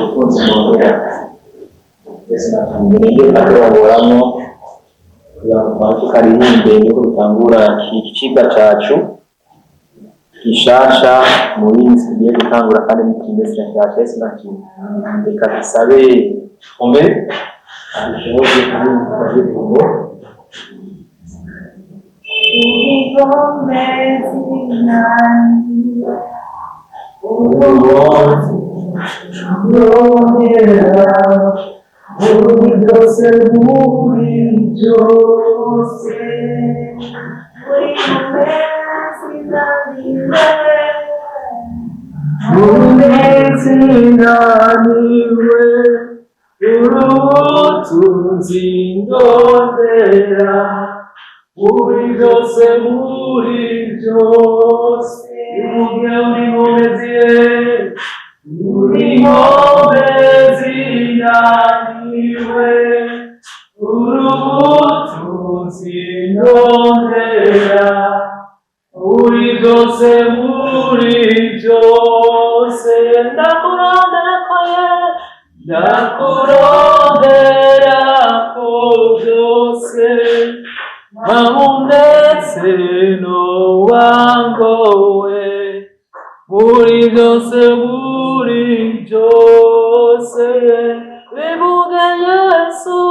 ubutunzi bwongera ndetse n'akamenya akabahoramo kugira tukaririmbe niko dutangura iki cigwa cacu gishasha muri iyi tugiye gutangura kandi mu kimestre cya Chestnut. Reka dusabe umwe abishoboye kandi ngo urubutunzi ndondera uri byose muri byose ivuge uri nkombe zinaniwe urubutunzi ndondera uri byose muri byose ndakurondera ko byose mamunezero wangowe muri byose muri byose bivuge Yesu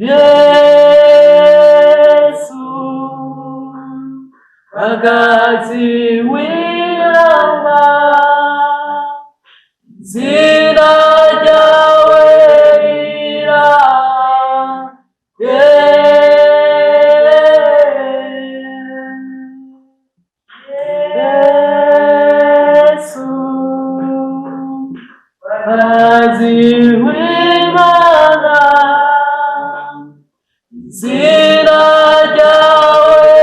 Yesu agazi w'irama zina ryawe rira Yesu agazi w'Imana zina ryawe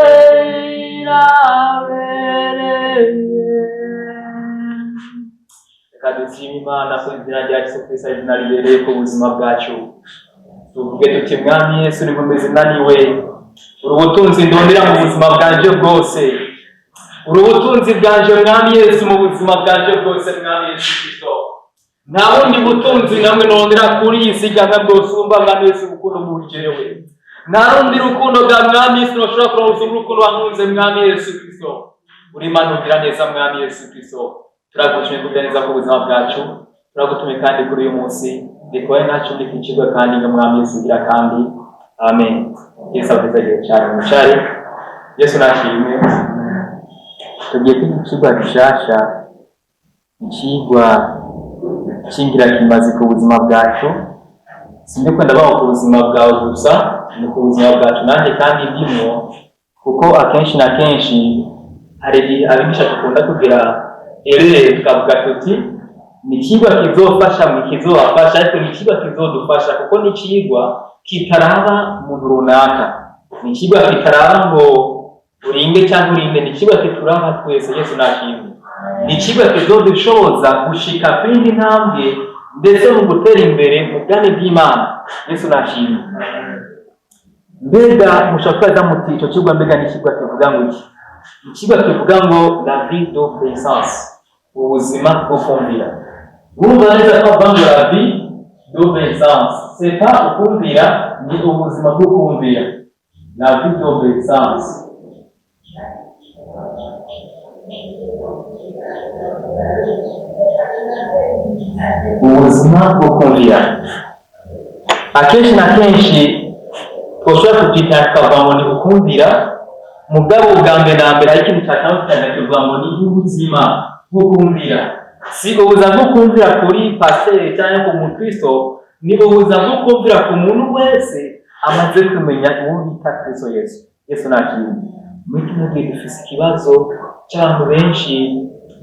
dushima Imana ko izina rya Yesu Kristo ari izina ribereye ku buzima bwacu. Tuvuge tuti mwami Yesu ni nkombe zinaniwe, urubutunzi ndondera mu buzima bwanje bwose, urubutunzi bwanje mwami Yesu mu buzima bwanje bwose mwami Yesu Kristo. Nta bundi butunzi namwe nondera kuri iyi si cyangwa bwosumba mwami Yesu urukundo mujewe. Nta rundi rukundo bwa mwami Yesu noshobora kuronsa urukundo wankunze mwami Yesu Kristo. Uri Imana ugira neza mwami Yesu Kristo. Turagushimye kugira neza ku buzima bwacu, turagutumiye kandi kuri uyu munsi dikoye ntacu ndikicirwa kandi ngo mwami Yesu ugira kandi amen. Yesu avuze cyane mucari Yesu nashimwe. Tugiye kwigicirwa gishasha, ikigwa kingira kimazi ku buzima bwacu. Sinde kwenda baho ku buzima bwawe gusa, ni ku buzima bwacu nanjye kandi ndimo, kuko akenshi na kenshi hari abigisha dukunda kugira tukavuga tuti ni ikigwa kizofasha mu kizobafasha, ariko ni ikigwa kizodufasha kuko ni ikigwa kitaraba umuntu runaka, ni ikigwa kitaraba ngo uringe cyangwa urinde, ni ikigwa kituraba twese. Yesu nashimwe. Ni ikigwa kizodushoboza gushika kwindi ntambwe ndetse mu gutera imbere mu bwami bw'Imana. Yesu nashimwe. Mbega mushaka muti icyo kigwa mbega ni ikigwa kivuga ngo iki? Ikigwa kivuga ngo la vie d'obéissance, ubuzima bwo kumvira. Urumva neza ko bavuga ngo la vie d'obéissance, c'est pas ukumvira, ni ubuzima bwo kumvira. La vie d'obéissance. Ubuzima bwo kumvira. Akenshi na kenshi twoshobora kubyita tukavuga ngo ni ukumvira, mugabo bwa mbere na mbere ariko ikintu cyatandukanye kivuga ngo ni ubuzima bwo kumvira. Si ubuzima bwo kumvira kuri pasiteri cyangwa ku mukristo, ni ubuzima bwo kumvira ku muntu wese amaze kumenya uwo bita Kristo Yesu. Yesu nashimwe. Muri kino gihe dufise ikibazo cy'abantu benshi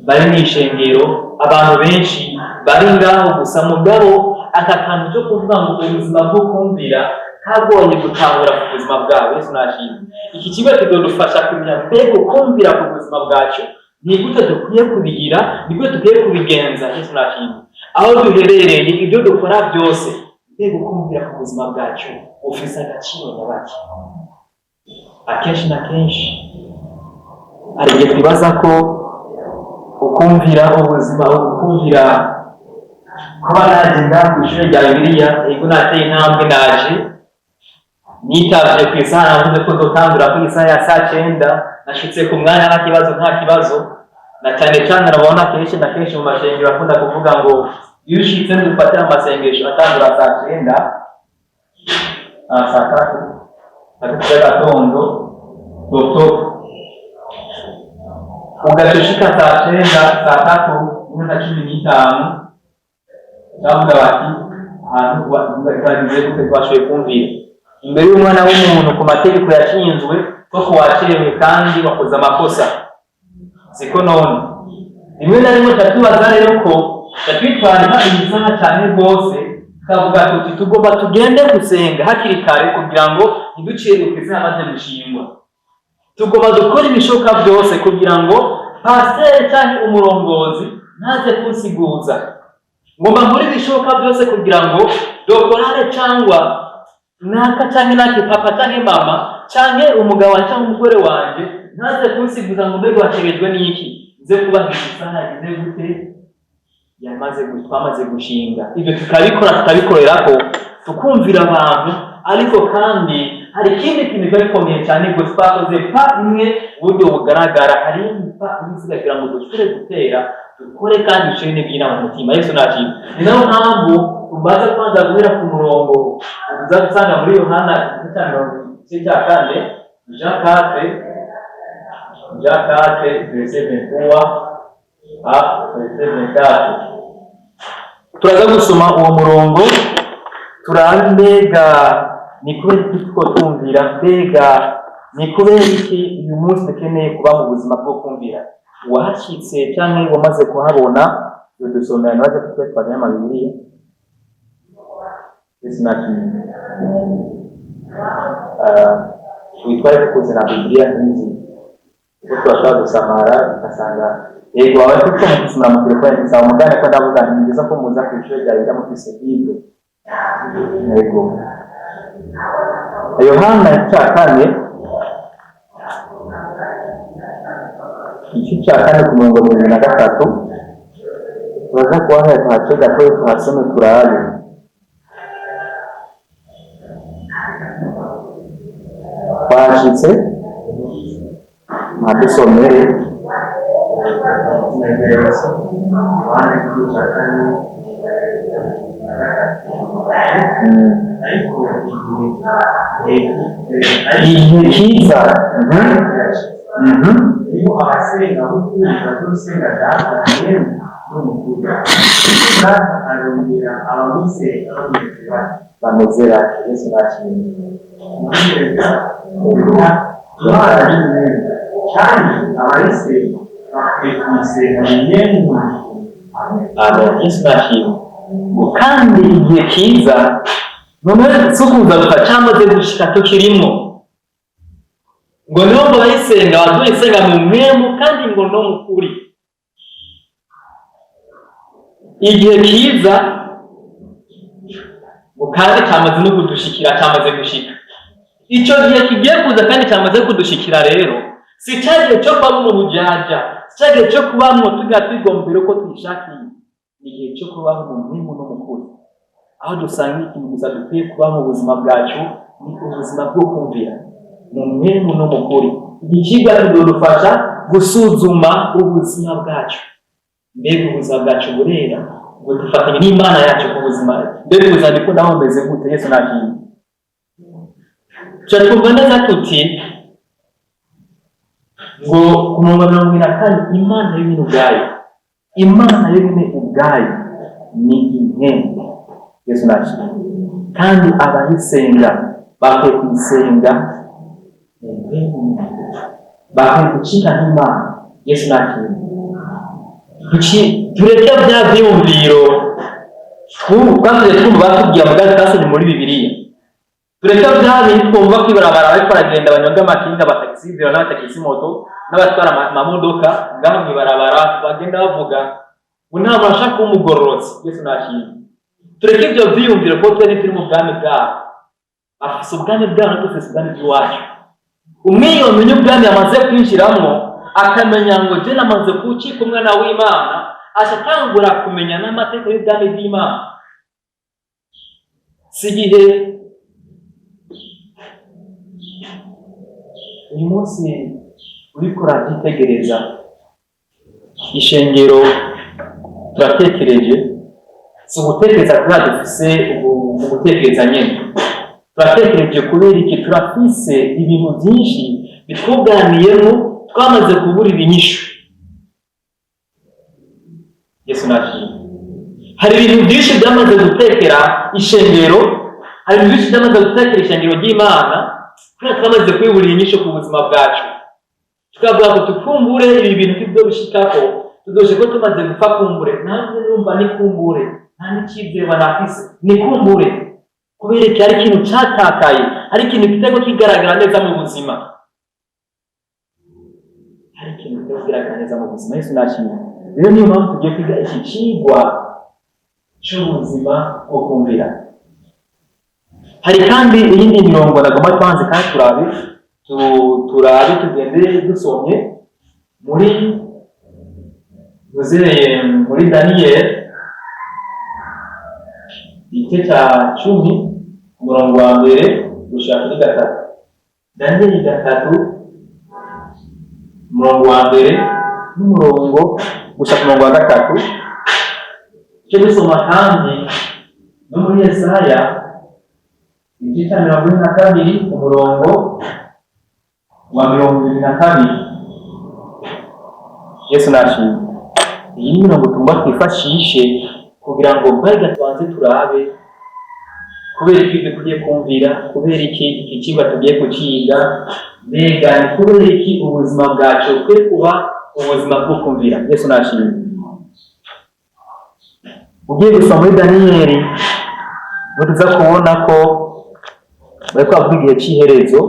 bari mu ishengero, abantu benshi bari ngaho gusa, mugabo aka kantu cyo kuvuga ngo ubuzima bwo kumvira kagoye gutahura ku buzima bwawe. Yesu nashimwe. Iki kigo kidodufasha kumenya mbega kumvira ku buzima bwacu ni gute dukwiye kubigira, ni gute dukwiye kubigenza. Yesu nashimwe. Aho duherereye ibyo dukora byose, mbega kumvira ku buzima bwacu ufise agaciro nyabaki. Akenshi na kenshi hari igihe twibaza ko ukumvira ubuzima, ukumvira kuba nagenda ku ishuri rya Bibiliya. Ego nateye intambwe, naje nitavye ku isaha, navuze ko nzotangura ku isaha ya saa 9, nashitse ku mwanya nta kibazo. Na cyane cyane nabona kenshi na kenshi mu mashengero bakunda kuvuga ngo iyo ushitse ndufatira amasengesho atangura saa 9, saa 3 z'agatondo doto ugacushika saa 9, saa 3 na 15, bavuga bati ahantu bagize gute twashoboye kumvira imbere y'umwana w'umuntu ku mategeko yashinzwe ko kuwacerewe kandi wakoze amakosa. Siko none rimwe na rimwe tatubaza rero ko twitwarira ibisaha cyane rwose, tukavuga tuti tugomba tugende gusenga hakiri kare kugira ngo ntiducire ku izina maze gushingwa. Tugomba dukora ibishoboka byose kugira ngo pasiteri cyangwa umurongozi ntaze kunsiguza. Ngomba muri ibishoboka byose kugira ngo dokorare cyangwa naka cyangwa naki papa cyangwa mama cyangwa umugabo cyangwa umugore wanje ntaze kunsiguza ngo mbega wategejwe n'iki, nze kubahiriza isaha yagize gute twamaze gushinga. Ibyo tukabikorera ko tukumvira abantu, ariko kandi hari ikindi kintu gikomeye cyane ngo twakoze pa imwe uburyo bugaragara, hari pa imisigagira ngo dushobore gutera dukore kandi dushire n'ibina mu mutima. Yesu nashimye. Ni nayo mpamvu tumaze kwanza guhera ku murongo uza gusanga muri Yohana 4:4 Jean 4:23 turaza gusoma uwo murongo turabe mbega ni kubera iki twumvira, mbega ni kubera iki uyu munsi dukeneye kuba mu buzima bwo kumvira. Wahacitse cyangwa wamaze kuhabona, iyo dusomera nabaje kutwetwanya mu Bibiliya. Yesu nashimye. Witwaye kuze na Bibiliya nzi ko twashaka gusamara ugasanga yego abaye kuko mu kusoma mu telefone nsaba umugane ko ndavuga nigeza ko muza ku ishuri rya Bibiliya mu Bible. Yego Yohana 4 igice cya 4 ku murongo wa 23 turaza kubaha tuhace gato tuhasome turabe. Twashitse madusomere igihe kiza iyo abasenga bukumva turusenga data n'umukuru arongera abamusenga bamezera. Yesu nashimye. Kandi abayisenga bakwisenga n'imwe. Amen. Yesu nashimye. Kandi igihe kiza none sukuza cyamaze gushika tukirimo ngo niho bayisenga baduyisenga mu mwemu kandi ngo no mukuri. Igihe kiza ngo kandi cyamaze no kudushikira, cyamaze gushika. Icyo gihe kigiye kuza kandi cyamaze kudushikira rero si cyagiye cyo kuba mu bujaja, si cyagiye cyo kuba mu twigombera ko tuyishakiye. Igihe cyo kuba mu mwemu no mukuri, aho dusanga ikintu gusa dukwiye kuba mu buzima bwacu ni ubuzima bwo kumvira mu mwemu no mukuri. Ikiga kidufasha gusuzuma ubuzima bwacu, mbega ubuzima bwacu burera ngo dufatanye n'Imana yacu ku buzima, mbega ubuzima ndiko naho mbeze gute. Yesu nashimye. Cyatubwa neza tuti ngo ku murongo 24 Imana y'ibintu ubwayo, Imana y'ibintu ubwayo ni inkende. Yesu nashimye. Kandi abayisenga bakwiye kuyisenga bakwiye gucika n'Imana. Yesu nashimye. Tureke bya byumviro twavuze twumva batubwiye mu gasasoni muri Bibiliya. Tureke bya bintu twumva kwibarabara ariko baragenda banyonga amakinga bataxi zero n'abatakisi moto n'abatwara amamodoka ngaho mwibarabara bagenda bavuga ngo nta bashaka umugororotsi. Yesu nashimye. Tureke ibyo byumviro ko twari turi mu bwami bwaho, afise ubwami bwaho n'utufise ubwami bw'iwacu. Umwe yomenye ubwami yamaze kwinjiramo akamenya ngo je namaze kucika umwana w'Imana, ashatangura kumenya n'amateka y'ubwami bw'Imana. Si igihe uyu munsi uriko urabyitegereza ishengero turatekereje, si ugutekereza kubera dufise ugutekereza nyene, turatekereje kubera iki turafise ibintu byinshi bitwuganiyemo twamaze kuburira inyishu. Yesu nashimye. Hari ibintu byinshi byamaze gutekera ishengero, hari ibintu byinshi byamaze gutekera ishengero ry'Imana kubera twamaze kwiburira inyishu ku buzima bwacu. Tukavuga ngo tukumbure ibi bintu tibyo bishikako, tudoshe ko tumaze gupfa kumbure, ntabwo numva ni kumbure, nta n'icyizere nafise ni kumbure, kubera iki ari ikintu cyatakaye, ari ikintu kitego kigaragara neza mu buzima, hari ikintu kitego kigaragara neza mu buzima. Yesu nashimye. Rero niyo mpamvu tugiye kwiga iki kigwa cy'ubuzima bwo kumvira. Hari kandi iyindi mirongo nagomba twanze kandi turabe tugende dusomye muri Daniel igice cya 10 umurongo wa mbere gushaka kuri 3. Daniel 3 umurongo wa mbere n'umurongo gushaka umurongo wa 3. Icyo dusoma kandi no muri Yesaya igice cya 22 umurongo wa 22. Yesu nashimye. Iyi mirongo tugomba twifashishe kugira ngo mbega twanze turabe kubera iki dukwiye kumvira, kubera iki kiba tugiye kuciga, mbega ni kubera iki ubuzima bwacu kwe kuba ubuzima bwo kumvira. Yesu nashimye. Ugiye gusoma muri Daniyeli tuza kubona ko bari kwavuga igihe cy'iherezo,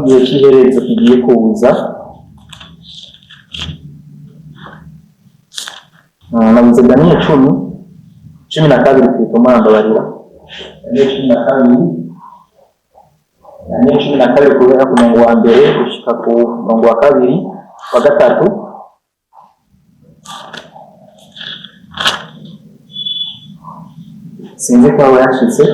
igihe cy'iherezo kigiye kuza. Nabuze Daniel 10:12 kwitoma ndabarira. Daniel 10:12 kubera ku murongo wa mbere gushika ku murongo wa kabiri wa gatatu. Sinzi ko aho yashitse.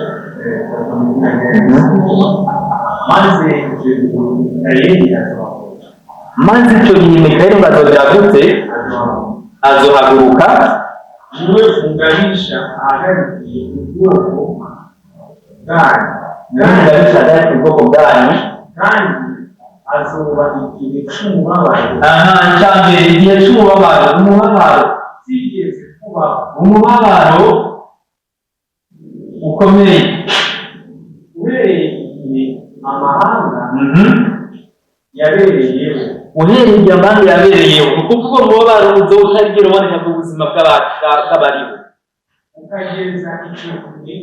Maze icyo gihe Mikayeli azogera gute? Azohaguruka niwe funganisha ahagarikiye ubwoko bwanyu kandi azoba igihe cy'umubabaro. Icyambere igihe cy'umubabaro, umubabaro kigeze kubaho, umubabaro ukomeye uhereye igihe amahanga yabereyeho, uhereye igihe amahanga yabereyeho, ni ukuvuga umubabaro uzawutarigera uboneka ku buzima bw'abariho,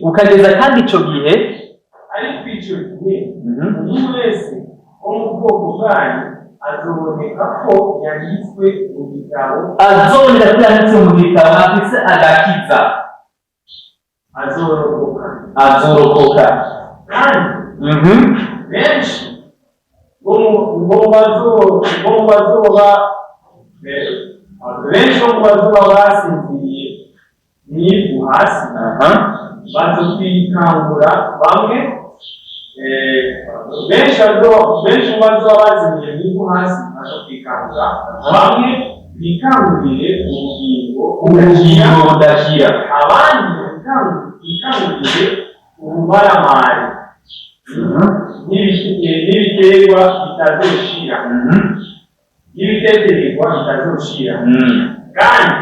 ukageza kandi icyo gihe. ariko icyo gihe umuntu wese wo mu bwoko bwanyu azoboneka ko yanditswe mu gitabo, azoboneka ko yanditswe mu gitabo, afise agakiza, azorokoka. Kandi benshi bo bazoba basinziriye n'ivu hasi bazokwikangura bamwe, benshi bazoba bazimiye n'ivu hasi bazokwikangura bamwe bikangurire ubugingo budashira, abandi bikangurire ubumaramari n'ibiterwa bitazoshira, n'ibiteterwa bitazoshira. Kandi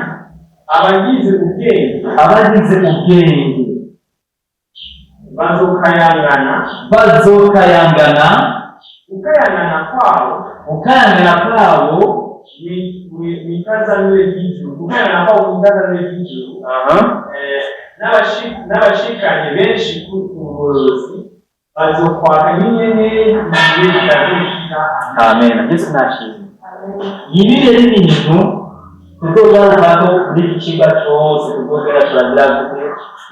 abagize ubwenge bazokayangana, ukayangana kwabo mikazanire y'ijuru, n'abashikanye benshi k'ubugorozi bazokwaka n'inyenyeri igihe bitazoshira. Amen. Yesu nashimye. Ibi rero ni ibintu tuzogarukaho muri iki kigo cyose, tuzogera turagira gute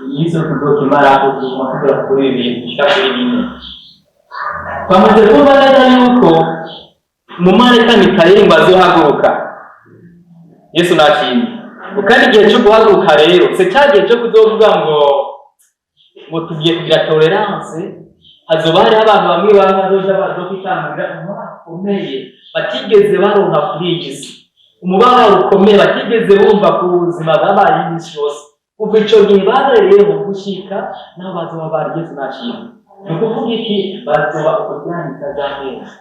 iyizo tuzokimara kuguma kugera kuri ibi bintu bishika kuri bine. twamaze kumva neza yuko mu mareka Mikayeli ngo azohaguruka. Yesu nashimye. Kandi igihe cyo guhaguruka rero se cyagiye cyo kuzovuga ngo tugiye kugira tolerance, hazoba hari abantu bamwe bazoja bazokitangurira umubabaro batigeze baronka kuri iyi si, umubabaro ukomeye batigeze bumva ku buzima bw'abaye iminsi yose. Kuva ico gihe barereyeho gushika nabo bazoba bari Yesu nashimye. Ni ukuvuga iki? Bazoba ukujyanika jameza.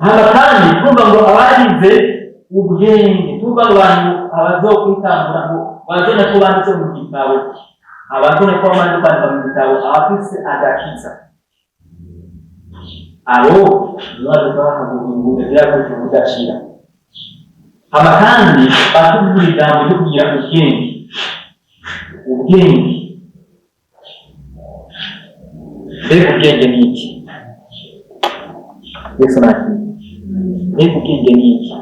Hano kandi twumva ngo abarize ubwenge, twumva ngo abantu abazokwitangura ngo bazone ko banditse mu gitabo, abazone ko bamaze kwandika mu gitabo abafise agakiza, abo nibazo bahaguruka byarakoze kudashira. Hano kandi batubwira ijambo ryo kugira ubwenge. Mbega ubwenge ni iki? Yesu nashimye. Mbega ubwenge ni iki?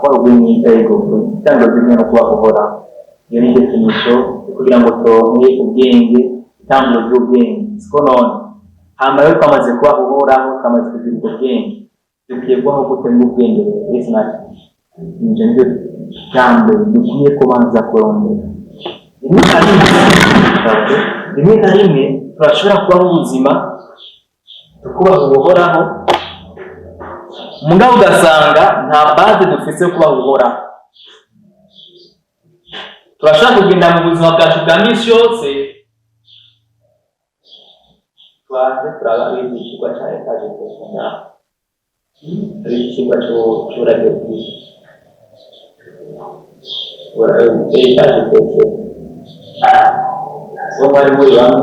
Kwa ubwenge itego cyangwa bimwe no kuba uhoraho. Iyo ni definisho kugira ngo turonke ubwenge, itangiro ry'ubwenge. Siko none hama yo twamaze kuba uhoraho, twamaze kugira ubwo bwenge, dukwiye kubaho gute mu bwenge? Yesu nashimye. Nje ndio jambo dukwiye kubanza kurondera. Rimwe na rimwe turashobora kubaho ubuzima tukubaho uhoraho, mugabo ugasanga nta base dufise yo kubaho uhoraho. Turashobora kugenda mu buzima bwacu bwa misi yose twaze turaba ikigwa cya etaje kugenda ari ikigwa cy'uburage bwinshi etaje kugenda so bari muri bamwe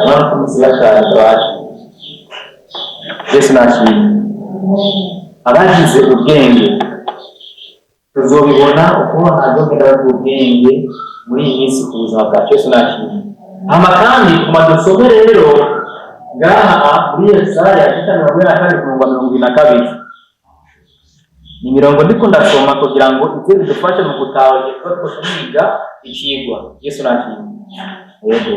abantu musibashaka baje. Yesu nashimye. Abagize ubwenge tuzobibona uko bazogenda ubwenge muri iyi minsi ku buzima bwacu. Yesu nashimye. Hama kandi kumadusome rero ngaha muri Yesaya 52 ni mirongo ndiko ndasoma kugira ngo ize bidufashe mu gutahura ko twashiga ikigwa. Yesu nashimye. Yego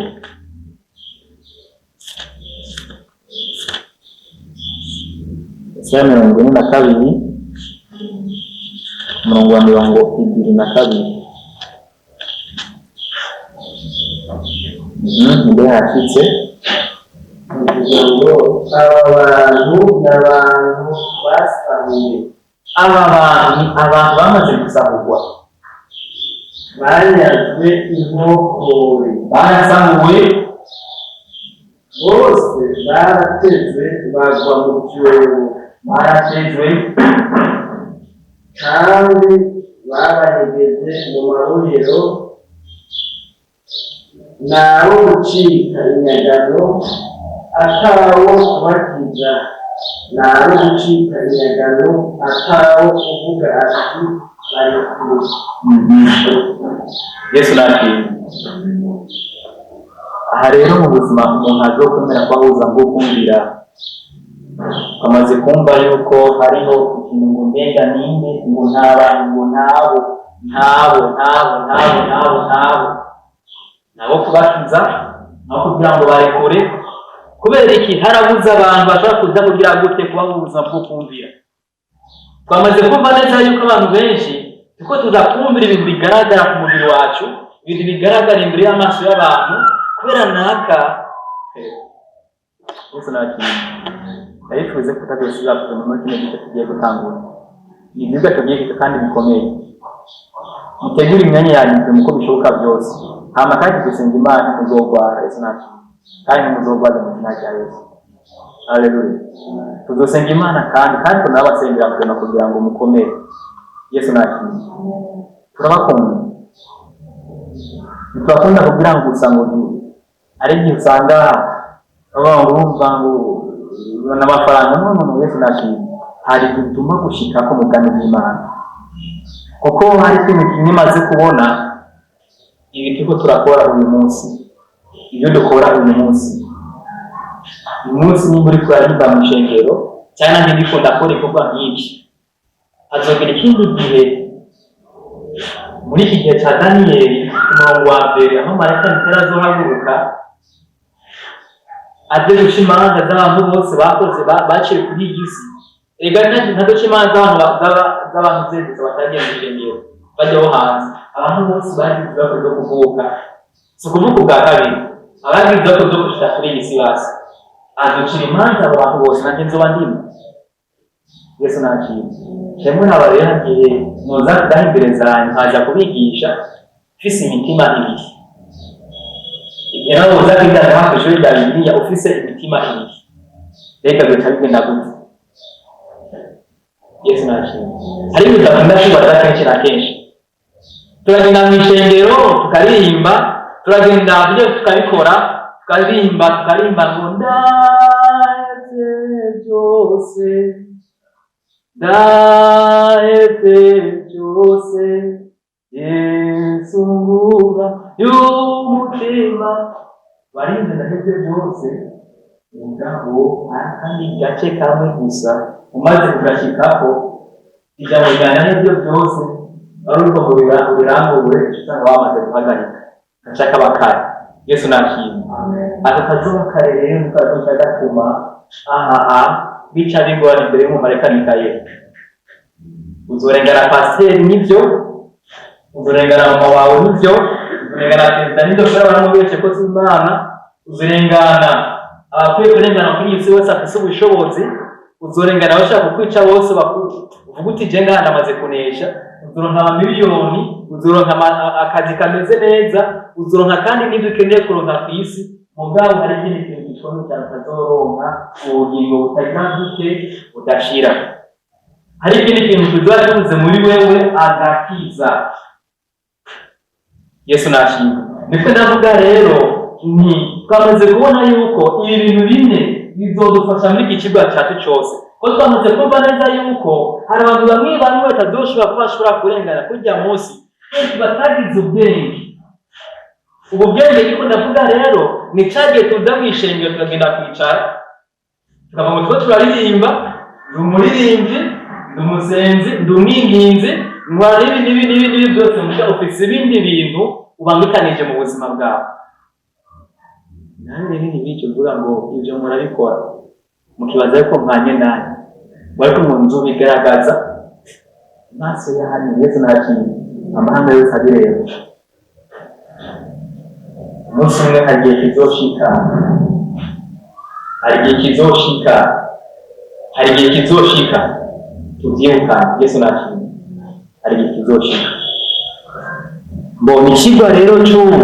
Yesaya 52 umurongo wa 22 nde hafitse ngo aba bantu n'abantu basahuye. Abantu bamaze gusahurwa, banyazwe inkokore, barasahuwe, bose baratezwe bagwa mu cyobo, baratezwe kandi babahegeje mu mabohero, nabo gucika inyagano atawo kubakiza, nabo gucika inyagano atawo kuvuga ati bari kure. Yesu nashimye. Aha rero mu buzima umuntu azokwemera ko ahuza ngo kumvira, amaze kumva yuko hariho ikintu ngo mbega ninde ngo ntabantu ngo nabo kubakiza, nabo kugira ngo barekure. Kubera iki? Harabuze abantu bashobora kuza kugira gute kuba mu buzima bwo kumvira. Twamaze kumva neza yuko abantu benshi tuko tuza kumvira ibintu bigaragara ku mubiri wacu, ibintu bigaragara imbere y'amaso y'abantu, kubera naka Yesu nashimye. Ndayifuza kutagosiza ku muntu n'icyo tugiye gutangura. Ni byiza tugiye kandi bikomeye. Mutegure imyanya yanyu muko bishoboka byose. Hama kandi gusenga Imana kuzogwara. Yesu nashimye. Kandi muzogwara mu izina rya Yesu. Haleluya. Tuzosenga Imana kandi tunabasengera kugira ngo mukomere. Yesu nashimye. Turabakunda. Turakunda kugira ngo usango ari igihe usanga abantu bumva ngo n'amafaranga no Yesu nashimye. Hari gutuma gushika ko mugani w'Imana. Kuko hari ikintu kimwe maze kubona ibiti ko turakora uyu munsi. Iyo dukora uyu munsi ni muri kurariba mu shengero cyane ndiko ndakora ikorwa nk'iki. hazogera ikindi gihe muri iki gihe cya Daniyeli umurongo wa mbere aho marayika Mikayeli azohaguruka aje guca imanza z'abantu bose bakoze baciye kuri iyi si. Ega ntaduca imanza z'abantu zose batagiye mu ishengero bajyaho hanze, abantu bose bagize ibyago byo kuvuka, si ukuvuga ubwa kabiri, abagize ibyago byo gushika kuri iyi si basi aducira imanza abo bantu bose. nanjye nzoba ndimo Yesu nakira shemwe naba rero ngiye noza kudaha imbere zanjye nkaza kubigisha mfise imitima ibiri. Igihe nawe uza kwigana ku ishuri rya Bibiliya ufise imitima ibiri, reka bica bigenda gute? Yesu nakira hari ibintu udakunda kwibaza kenshi na kenshi. Turagenda mu ishengero tukaririmba, turagenda byo tukabikora, tukaririmba ngo ndahevye byose, ndahevye byose, Yesu ngura y'umutima. Barinze ndahevye byose mugabo kandi gace kamwe gusa umaze kugashikako ijambo ryana n'ibyo byose ari uko ngo birangure usanga wamaze guhagarika gashaka bakare. Yesu nakira aka kazuba kare rero kazoca gatuma bica bigora imbere y'umumarayika Mikayeli. Uzorengana pasiteri n'ibyo, uzorengana mama wawe n'ibyo, uzorengana perezida n'ibyo kubera baramubeshe ko si Imana, uzorengana abakwiye kurengana kuri iyi si wese afise ubushobozi, uzorengana abashaka kukwica bose uvuga uti je ngaha ndamaze kunesha, uzoronka amamiliyoni, uzoronka akazi kameze neza, uzoronka kandi n'ibyo ukeneye kuronka ku isi. Mugabo hari ikindi kintu gikomeye cyane utazoronka, ubugingo butagira duke budashira. Hari ikindi kintu tuzoba tubuze muri wewe, agakiza. Yesu nashimwe. Niko ndavuga rero ni twamaze kubona yuko ibi bintu bine bizodufasha muri iki kigo cyacu cyose, ko twamaze kumva neza yuko hari abantu bamwe batadoshobora kuba bashobora kurengana kurya munsi batagize ubwenge. Ubu bwenge niko ndavuga rero ni cyagiye tuza mu ishengero tukagenda kwicara tukavuga ngo turaririmba, ndi umuririmbyi, ndi umusenzi, ndi umwinginzi, ntwara n'ibindi byose muga ufise ibindi bintu ubangikanije mu buzima bwawe. Nanjye n'ibindi bityo mvuga ngo ibyo murabikora mukibaza yuko mwanye nani ariko mu nzu bigaragaza maso ya hano. Yesu nakira amahanga yose abireba. Umunsi umwe hagiye kizoshika, hari igihe kizoshika tubyibuka. Yesu nakira hari igihe kizoshika. Mbona ikigwa rero cy'ubu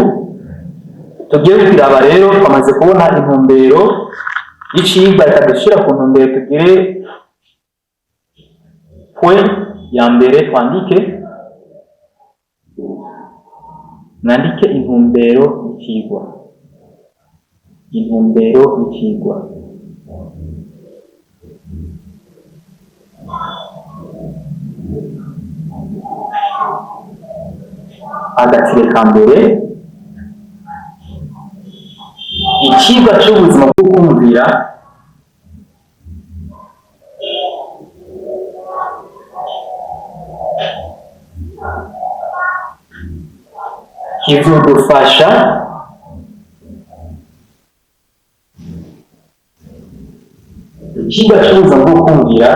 tugiye kwiraba rero, twamaze kubona intumbero y'icigwa, reka dushira ku ntumbero tugire point ya mbere. mwandike intumbero y'icigwa. Agaciro ka mbere, ikigwa cy'ubuzima bwo kumvira kizodufasha ikigwa cy'ubuzima bwo kumvira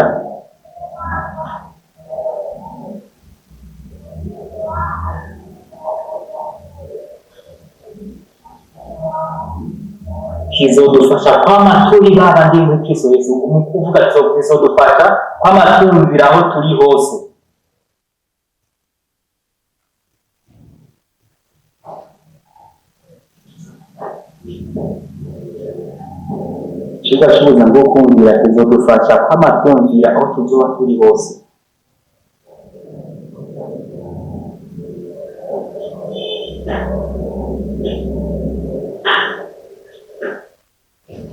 kizodufasha kwama turi babandi muri Kristo Yesu. Ukuvuga kizodufasha kwama tumvira aho turi hose. Ikigwa cy'ubuzima bwo kumvira kizodufasha kwama tumvira aho tuzoba turi hose.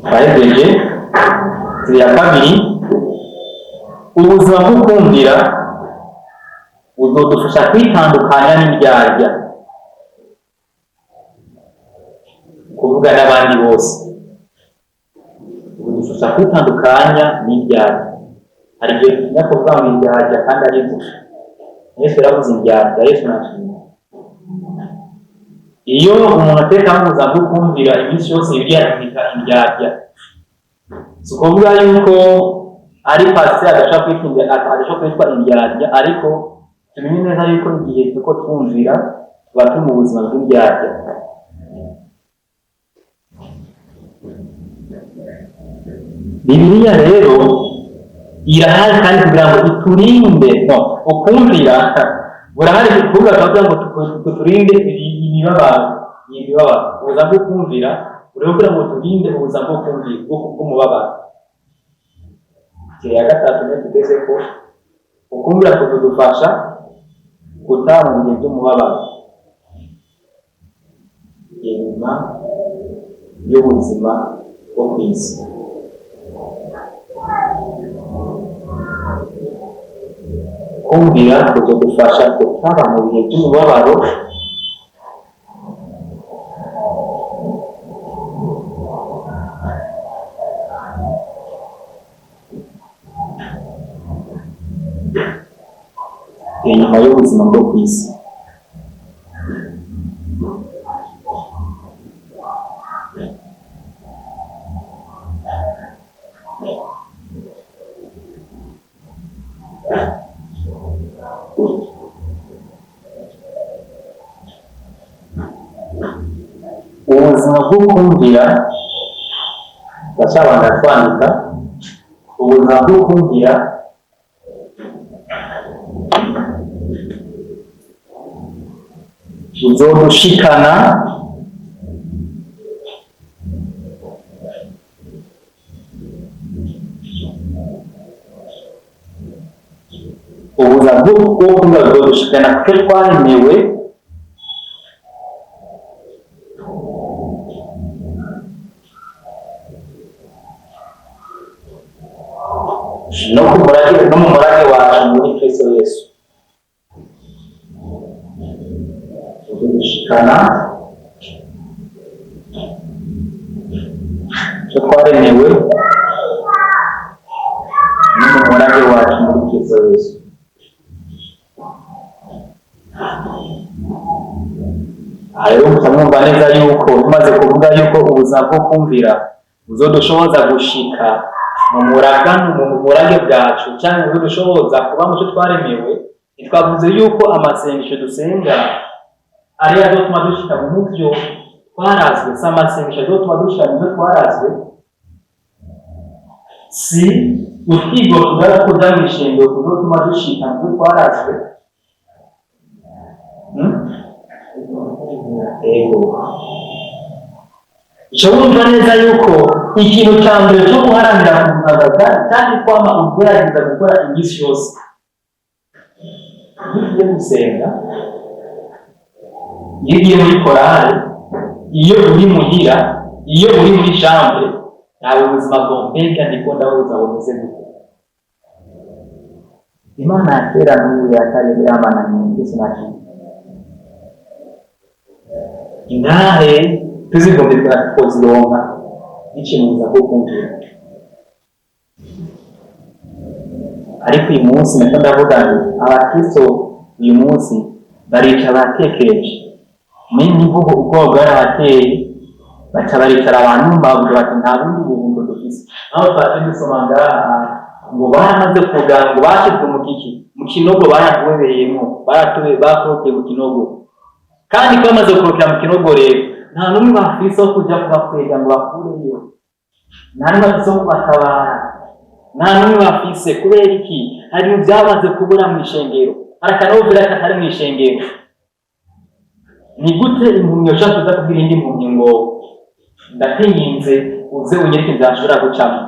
Bahegeje ya kabiri, ubuzima bwo kumvira buzodufasha kwitandukanya n'indyarya, kuvuga n'abandi bose, buzodufasha kwitandukanya n'indyarya. hari igihe tujya kuvuga ngo indyarya kandi ari byo. Yesu yaravuze indyarya, Yesu nashimye. Iyo umuntu ateka amubuza bwo kumvira iminsi yose ibyo yandika indyarya, si ukuvuga yuko ari pasiteri adashobora kwitwa indyarya, ariko tumenye neza yuko igihe tuko twumvira tuba turi mu buzima bw'indyarya. Bibiliya rero irahari kandi kugira ngo iturinde ukumvira burahari kuvuga kugira ngo tuturinde imibabaro ubuza bwo kumvira urebe kugira ngo turinde ubuza bwo kumvira bw'umubabaro. Ya gatatu ni tugeze ko ukumvira kudufasha gutanga mu bihe by'umubabaro inyuma y'ubuzima bwo ku isi. Kumvira kudufasha gutanga mu bihe by'umubabaro inyuma y'ubuzima bwo ku isi. Ubuzima bwo kumvira ndashobora kwandika ubuzima bwo kumvira buzodushikana ubuzima bwo kumvira buzodushikana kuko twaremewe no mu murage wacu muri Kristo Yesu. Dushikana cyo twaremewe no mu murage wacu muri Kristo Yesu. Rero mutamwumva neza yuko tumaze kuvuga yuko ubuzima bwo kumvira buzodushoboza gushika mu murage bwacu cyangwa buzodushoboza kuba mu cyo twaremewe. Twavuze yuko amasengesho dusenga ariyo azotuma dushika mu byo twarazwe, si amasengesho azotuma dushika mu byo twarazwe, si utwigo tugara ko byamishengero tuzotuma dushika mu byo twarazwe. Icyo wumva neza yuko ikintu cya mbere cyo guharanira kugaragaza kandi kwama ugerageza gukora iminsi yose iyo ugiye gusenga, iyo ugiye muri korali, iyo uri muhira, iyo uri muri chambre, ntawe ubuzima bwompenga ndiko ndabuza bumeze gute. Imana ya kera n'ubu yakaremera amana nyinshi sinaki ingahe tuzigombeka kuzironka n'ikintu cyo kumvira. Ariko uyu munsi nako ndavuga ngo abakristo uyu munsi barica batekereje mimi mvugo ubwo bwarabateye baca baricara abantu bavuga bati nta bundi buhungo dufise. Aho twaje dusoma ngaha ngo baramaze kuvuga ngo bashizwe mu kinogo barakubereyemo bakokeye mu kinogo, kandi bamaze kurokera mu kinogo rero nta n'umwe bafise wo kujya kubakwega ngo bakureyo, nta n'umwe bafise wo kubatabara, nta n'umwe bafise. Kubera iki? hari byamaze kubura mu ishengero, arakanovira katari mu ishengero. Ni gute impumyi ushaka kuza kubwira indi mpumyi ngo ndatinginze uze unyereke byashobora gucamo,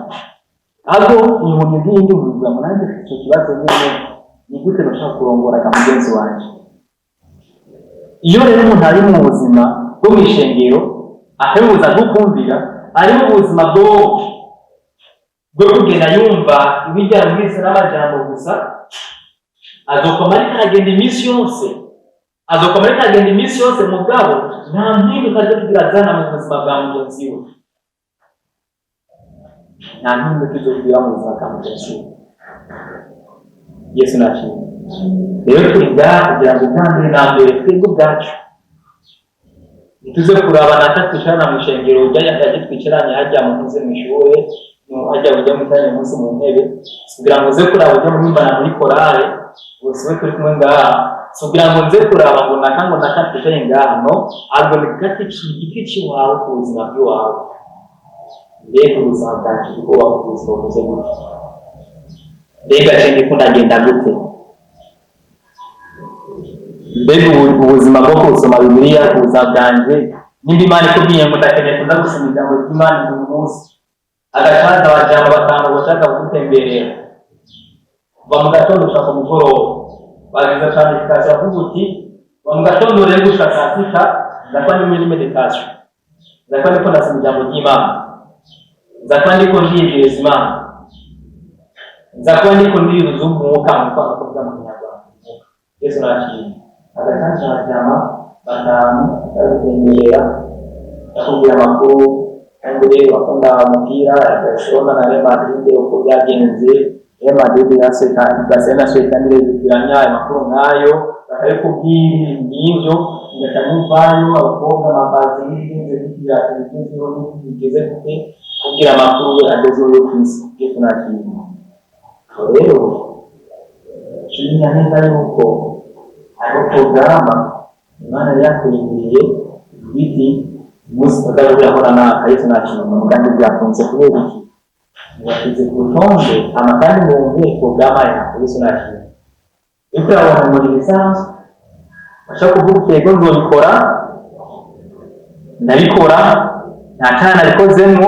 ahubwo impumyi y'indi mpumyi munanze icyo kibazo nyine ni gute bashaka kurongora mugenzi wanjye. Iyo rero umuntu ari mu buzima bwo mu ishengero akabibuza bwo kumvira, ari mu buzima bwo kugenda yumva ibijyana mwese n'amajambo gusa, azokoma ariko aragenda iminsi yose, mugabo nta mpinduka zo kugira azana mu buzima bwa mugenzi we, nta mpinduka zo kugira mu buzima bwa mugenzi we. Yesu nashimye. Rero turi ngaha kugira ngo intambwe na mbere twebwe ubwacu ntituze kurabana atatwicarana mu ishengero ryajya twicaranye hajya mu ntuze mu ishure hajya ujya mu kanya munsi mu ntebe kugira ngo uze kuraba ujya muhimbana muri korale bose we turi kumwe ngaha kugira ngo nze kuraba ngo naka twicaye ngaha no ahubwo ni igiti cy'iwawe ku buzima bw'iwawe. Mbega ubuzima bwacu kuko wakubuze buvuze gutya, mbega cyane ko ndagenda gute, mbega ubuzima bwo gusoma Bibiliya ubuzima bwanjye nimba Imana ikubwiye ngo ndakeneye kuza gusoma ijambo ry'Imana buri munsi agacaza abajambo batanu bashaka kugutemberera kuva mu gatondo gushaka ku mugoroba bagize planification avuga uti kuva mu gatondo rero gushaka saa sita ndakora n'imwe meditation, ndakora niko ndasoma ijambo ry'Imana, ndakora niko ndiyibwiriza Imana, ndakora niko ndiyuzuza umwuka mu kwanga kuvuga mu Kinyarwanda. Yesu nashimye. Agacaca abajama batanu bagutemberera bakubwira amakuru kandi bakunda umupira Barcelona na Real Madrid uko byagenze. Real Madrid yaseka kandi yibwiranya amakuru nkayo bakayikubwira n'ibyo ngatamuvayo abakobwa amabazi y'ingenzi y'ibya televiziyo n'ibigeze gute kugira amakuru ageze yo kwisi. Yesu nashimye. Rero shimya neza yuko aho porogaramu Imana yakwigiriye biti umunsi tutazahora na Yesu nashimye mu kandi byakunze kubera iki bashyize ku rutonde amakandi mu porogaramu ya Yesu nashimye yuko yabona muri lisansi bashaka kuvuga utego nzobikora ndabikora nta cyana nabikozemo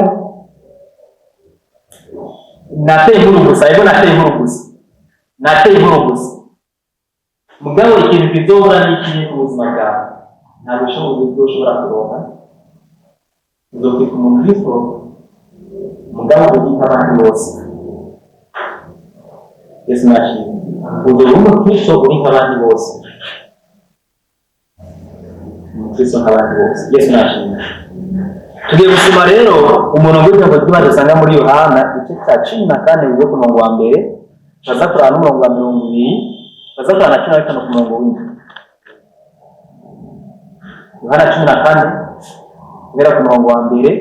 nateye inkuru gusa mugabo ikintu kizobura n'ikintu ku buzima bwawe ntabwo ushobora kuronka uzokwita umukristo mugabo ugita abandi bose. Yesu nashimye. Uzoba umukristo uri nk'abandi bose, umukristo nk'abandi bose. Yesu nashimye. Tugiye gusoma rero umurongo w'ijambo ry'Imana dusanga muri Yohana igice cya 14 uvuye ku murongo wa mbere baza kurana n'umurongo wa 20 baza kurana na 15 ku murongo w'indwi. Yohana 14 guhera ku murongo wa mbere,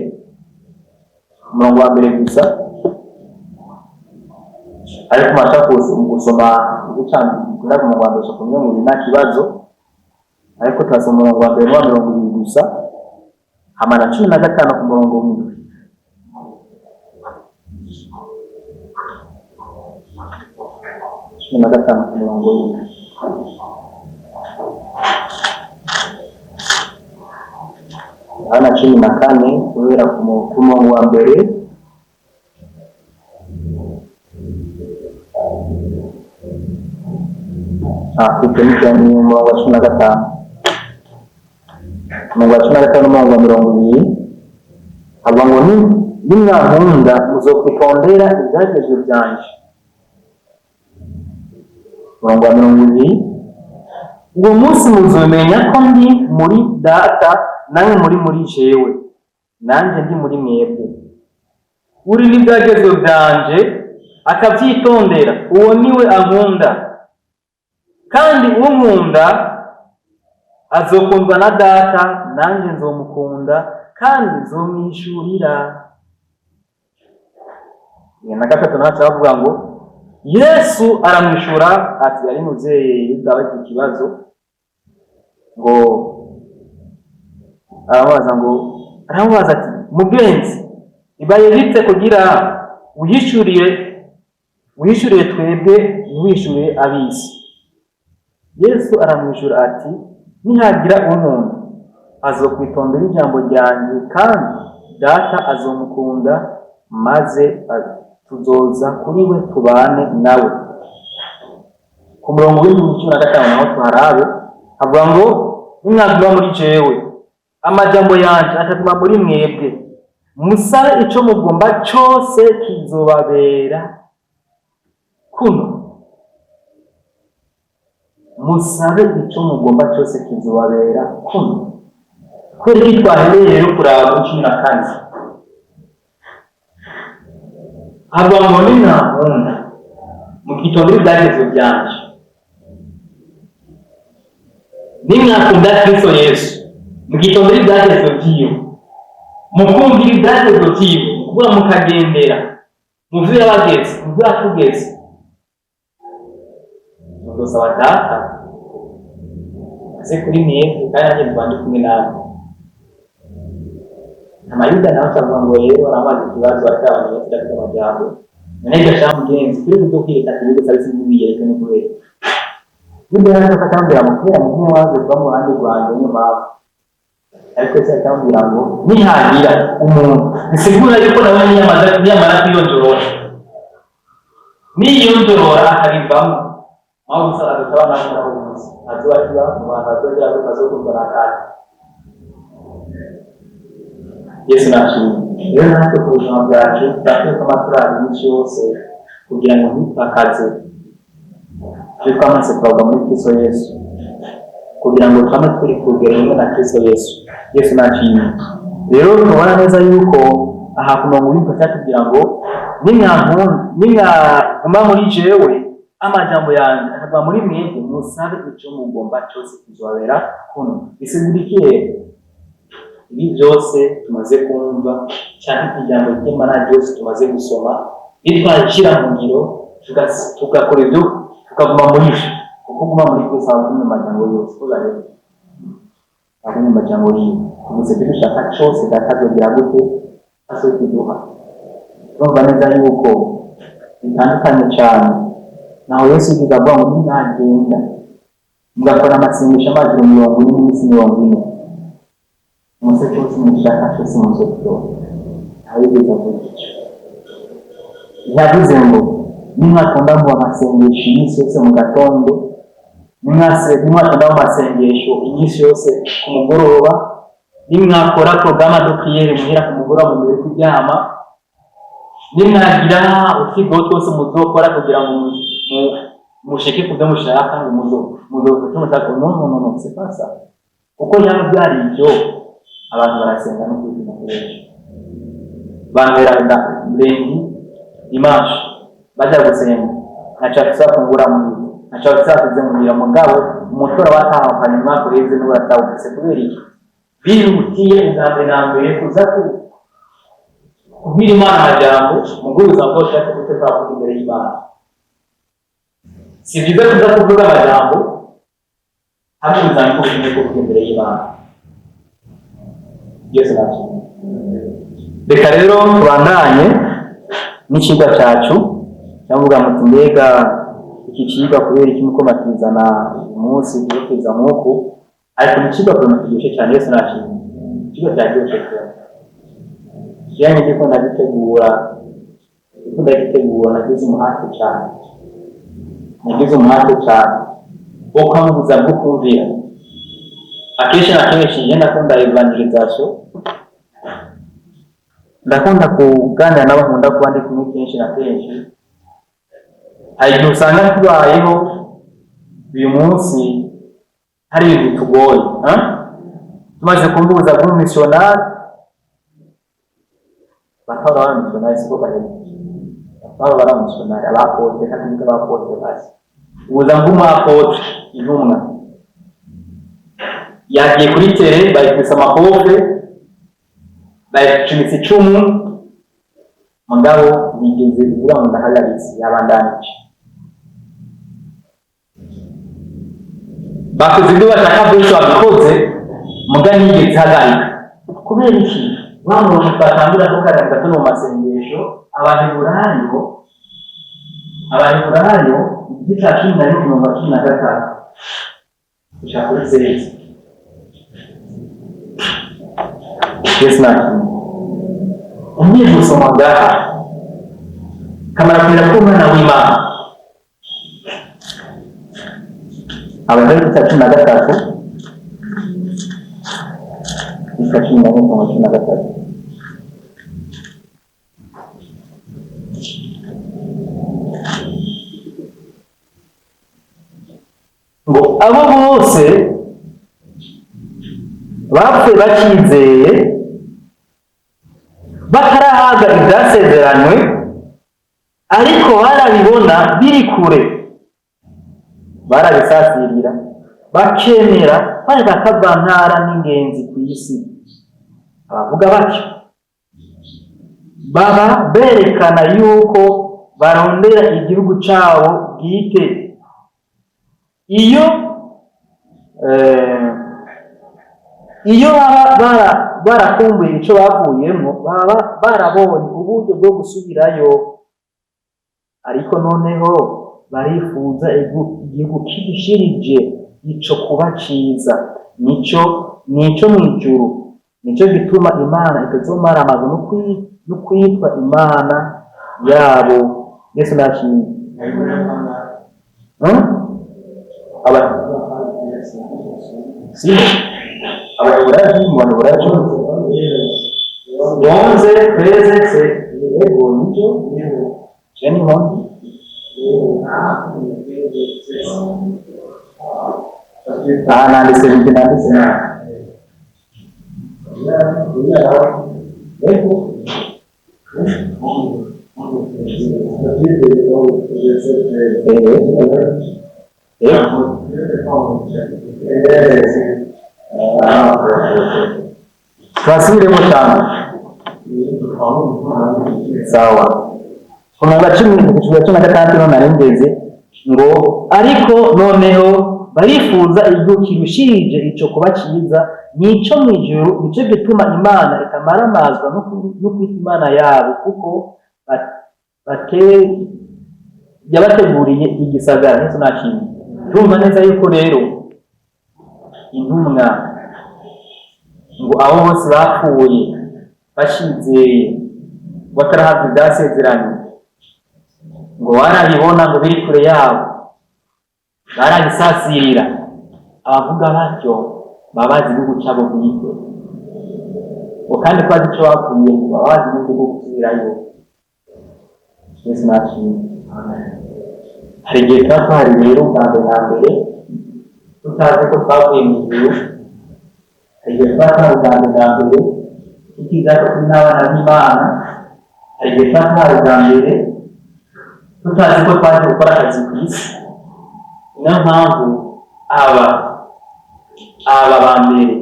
umurongo wa mbere gusa, ariko mashaka gusoma gucanga guhera ku murongo wa mbere ku murongo nta kibazo, ariko twasoma umurongo wa mbere wa 20 gusa hamana 15 ku murongo w'indwi. Ku murongo w'indwi. Yohana 14 guhera ku murongo wa mbere kutemikiranye umurongo wa 15 umurongo wa 15 n'umurongo wa 20 haba ngo nimwankunda muzokwitondera ibyagezwe byanje. Umurongo wa 20 uwo munsi muzomenya ko ndi muri data nanjye muri jewe nanjye ndi muri mwebwe. Uri n'ibyagezwe byanje akabyitondera uwo niwe ankunda, kandi unkunda azokundwa na data nanjye nzomukunda kandi nzomwishurira. Na gatatu naca bavuga ngo Yesu aramwishura ati yari muzeye yudabaje ikibazo ngo aramubaza ati mugenzi ibaye bite kugira wihishuriye twebwe ntiwishuriye ab'isi. Yesu aramwishura ati nihagira umuntu azokwitondera ijambo ryanjye kandi data azomukunda maze tuzoza kuri we tubane nawe. Ku murongo w'15 naho tuharabe havuga ngo nimwaguma muri jewe amajambo yanje akaguma muri mwebwe musabe ico mugomba cyose kizobabera kuno. Musabe ico mugomba cyose kizobabera kuno. Kubera ko twahereye rero kuraba 14 aba ngo ninankunda mukitondera ibyagezwe byanje. Nimwakunda Kristo Yesu mukitondera ibyagezwe byiwe, mukumvira ibyagezwe byiwe, kuba mukagendera mu byo yabageze, mu byo yatugeze, muzosaba Data aze kuri mwebwe kandi nanjye mubandi kumwe namwe. Amayuda nawe akavuga ngo rero aramaze ikibazo akabana bafite amajyambere none gashaka mugenzi kuri byo kwita kuri byo sabisi n'ibiyereke no kubera bindi hano akambira mu kubera mu waje kwa mu handi rwanda nyuma ariko se akambira ngo nihagira umuntu bisigura yuko nawe niyamara kwiyonjorora niyonjorora akarivamo aho usara gutaba nawe n'ubuzi azoba mu bantu bazogera bazokumva nakati. Yesu nashimye. Rero natwe ku buzima bwacu twakwiye ko amaturari menshi yose kugira ngo ntitakaze turi twamaze kuva muri Kristo Yesu kugira ngo twame turi ku rugero rumwe na Kristo Yesu. Yesu nashimye. Rero tubona neza yuko aha ku murongo w'impa cyatubwira ngo nimwaguma muri jewe amajambo yanjye akava muri mwebwe musabe icyo mugomba cyose kizobera kuno. Bisigurikiye ibi byose tumaze kumva cyane ijambo ry'Imana ryose tumaze gusoma bitwashira mu ngiro tugakora ibyo tukaguma muri byo kuko guma muri Kristo abakunda amajambo yose uzarebe abone amajambo yiwe tuvuze ko dushaka cyose datazogira gute aso kiduha. Urumva neza yuko bitandukanye cyane naho Yesu yiga avuga ngo nagenda mugakora amasengesho amajoro 40 n'iminsi 40 umunsi cyose mushaka cyose muzokiro abigeza vugico yavuze ngo nimwakunda mu amasengesho iminsi yose mu gatondo nimwakunda mu masengesho iminsi yose ku mugoroba nimwakora programa do priere muhera ku mugoroba mu biro kuryama nimwagira ukigo twose muzokora kugira ngo musheke kubyo mushaka ngo muzokora no c'est pas ça kuko yaba byari ibyo abantu barasenga no kwizina kenshi bambera ndende imaje bajya gusenga nacafisa kungura mu nacafisa kuzengurira mugabo umutora watahakanye mwako reze no baratawuse kubera iki birutiye indambere kuza kubira Imana amajambo muguruza ngo cyane guteza ku imbere y'Imana. Si byiza kuza kuvuga amajambo hamwe n'izaniko ku imbere y'Imana. Yesu nacu. Reka rero tubandanye n'ikigwa cyacu cyangwa muti mbega iki kigwa kubera iki muko matizana umunsi kugeza muko ariko n'ikigwa ko mutishe cyane. Yesu nacu ikigwa cyagiye cyane giko ndagitegura nagize umuhate cyane ukamubuza bwo kumvira. Akenshi na kenshi njye ndakunda evangelization, ndakunda kuganira nabo nkunda kuba ndi kumwe kenshi na kenshi. Hari igihe usanga tubayeho uyu munsi hari ibintu tugoye tumaze kumbuza bwo missionnaire bakaba baramusonari siko bahera bakaba baramusonari abakoze kandi abakoze basi ubuza ng'umwakoze intumwa yagiye kuri tere bayifisa amakofe bayicumitse icumu mugabo bigeze ibura mu ndahagaritse yabandanije bakoze ibyo bashaka byose babikoze mugani yigeze hagarika kubera iki bamwe batangura ko karanga no masengesho abaheburayo igice cya 11:15 ushaka sezi. Yesu nacu umwe gusoma ngaha kamara kwira ko umwana w'Imana abagabo 13 ikachinga kwa china gatatu ngo abo bose bapfe bakizeye batarahaga ibyasezeranwe ariko barabibona biri kure, barabisasirira bakemera bari bakavantara n'ingenzi ku isi. Abavuga batyo baba berekana yuko barondera igihugu cyabo bwite. Iyo baba barakumbuye icyo bavuyemo, baba barabonye uburyo bwo gusubirayo, ariko noneho barifuza igihugu kigishirije ico kuba ciza. Nico mu ijuru. Nico gituma Imana itazomara amazu no kwitwa Imana yabo. Yesu nashimye. Abayobozi mu Burayi bonze prezese ego nico jeni hondi nanditse twasubiremo cyane. Sawa. Umurongo wa 10 narengeze ngo ariko noneho barifuza igihugu kirushirije ico kuba cyiza, nico mu ijuru. Nico gituma Imana itamaramazwa no kwita Imana yabo, kuko yabateguriye igisagara. Yesu nashimye. Urumva neza yuko rero intumwa ngo abo bose bapfuye bashizeye batarahabwa ibyasezeranye, ngo barabibona ngo biri kure yabo, barabisasirira. Abavuga batyo baba bazi igihugu cyabo bwite, kandi ko bazi icyo bapfuye, baba bazi n'igihugu gusubirayo. Yesu nashimye. Hari igihe tuba tuhari rero bwa mbere na mbere tutazi ko twavuye mu ijuru. Hari igihe tuba tuhari bwa mbere na mbere tutiga ko turi n'abana b'Imana. Hari igihe tuba tuhari bwa mbere tutazi ko twaje gukora akazi ku isi. Niyo mpamvu aba ba mbere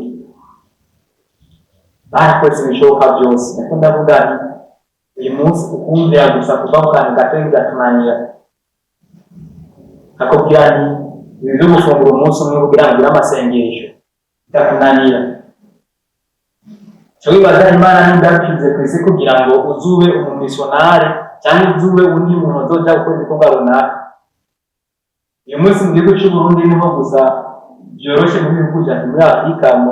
barakoze ibishoboka byose. Niko ndavuga nti uyu munsi ukumvira gusa kuva mu kantu gato bigatunanira, akubwira nti ibi byo gufungura umunsi umwe kugira ngo ugire amasengesho bitakunanira. Cyo wibaza Imana n'indabikize ku isi kugira ngo uzube umumisiyonari cyangwa uzube undi muntu uzoja gukora ibikorwa runaka. Uyu munsi mu gihugu cy'u Burundi niho gusa byoroshe mu bihugu bya muri Afurika mu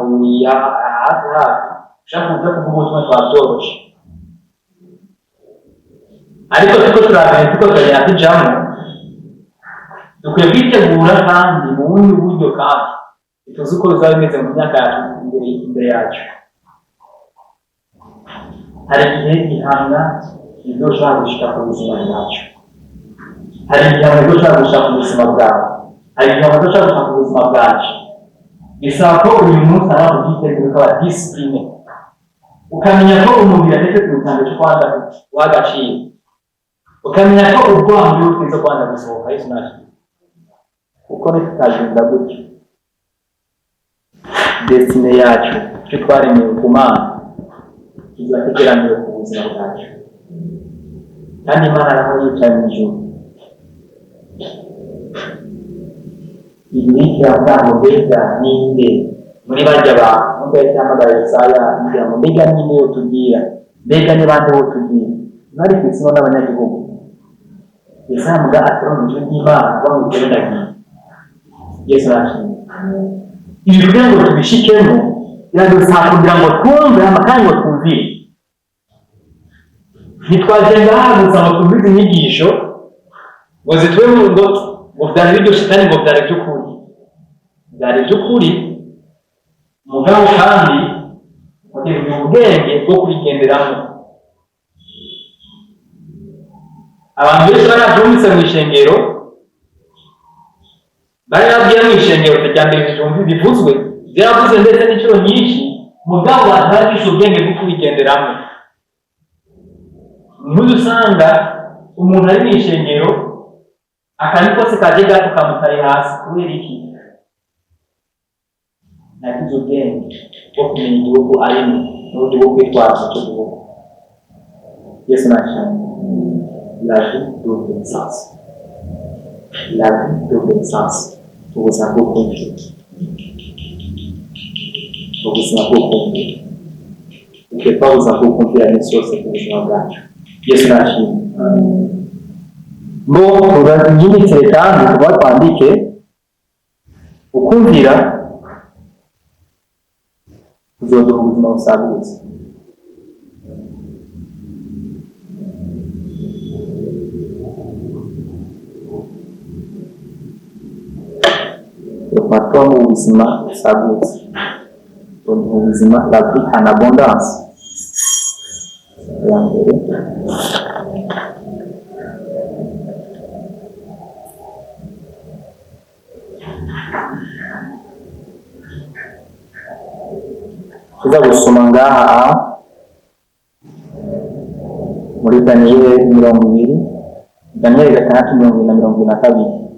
hafi ushaka kuza kuvuga ubutumwa twabyoroshe, ariko tuko turagenda tujamo dukwiye kwitegura kandi mu bundi buryo, kandi tuzi uko bizaba bimeze mu myaka yacu imbere yacu. Hari igihe ihanga izoshaka gushika ku buzima bwacu, hari igihe izoshaka gushika ku buzima bwawe, hari igihe izoshaka gushika ku buzima bwacu. Bisaba ko uyu munsi ari ubwitegura ukaba disipline, ukamenya ko umubiri atetse ku rutango cyo kwanda wagaciye, ukamenya ko urwango rutwiza kwanda gusohoka. Yesu nashimye. Uko nitutagenda gutyo, destine yacu icyo twaremewe ku Mana kiza kugeramiwe ku buzima bwacu, kandi Imana araho yicaye mu ijuru. Ibiriki yavuga mbega ninde muri bajya abantu nubwo yahamagara Yesaya kugira ngo mbega ninde yo tubwira, mbega ni bande bo tubwira. Bari ku isi n'abanyagihugu. Yesaya avuga ati mu ijuru ry'Imana bamuteranira. Yesu nashimye. Ibi kugira ngo tubishikemo biradusaba kugira ngo twumve amakanya ngo twumvire. Ntitwagenda haguza ngo twumvize inyigisho ngo zitwe ngo byari biryoshye kandi ngo byari by'ukuri. Byari by'ukuri mugabo kandi mugira ubwenge bwo kubigenderamo. Abantu benshi barabyumvise mu ishengero, bari babwiye mu ishengero cyangwa ibijumbi bivuzwe byaravuze ndetse n'inshuro nyinshi, mugabo bataragisha ubwenge bwo kubigenderamo. Niho usanga umuntu ari mw'ishengero akandi kose kaje gato kamutari hasi kubera iki nagize ubwenge bwo kumenya igihugu arimo n'uburyo bwo kwitwaza icyo gihugu. Yesu nashimye. La vie d'obéissance. La vie d'obéissance. Ubuzima bwo kumvira. Ubuzima bwo kumvira. Ukekwa ubuzima bwo kumvira iminsi yose ku buzima bwacu. Yesu nashimye. Ngo turagindikire kandi tuba twandike ukumvira kuzoduha ubuzima busagutse. Tufatwa mu buzima busagutse. Tuduha ubuzima la vie en abondance. Ya mbere tuza gusoma ngaha muri Daniyeli 20, Daniyeli 6:22.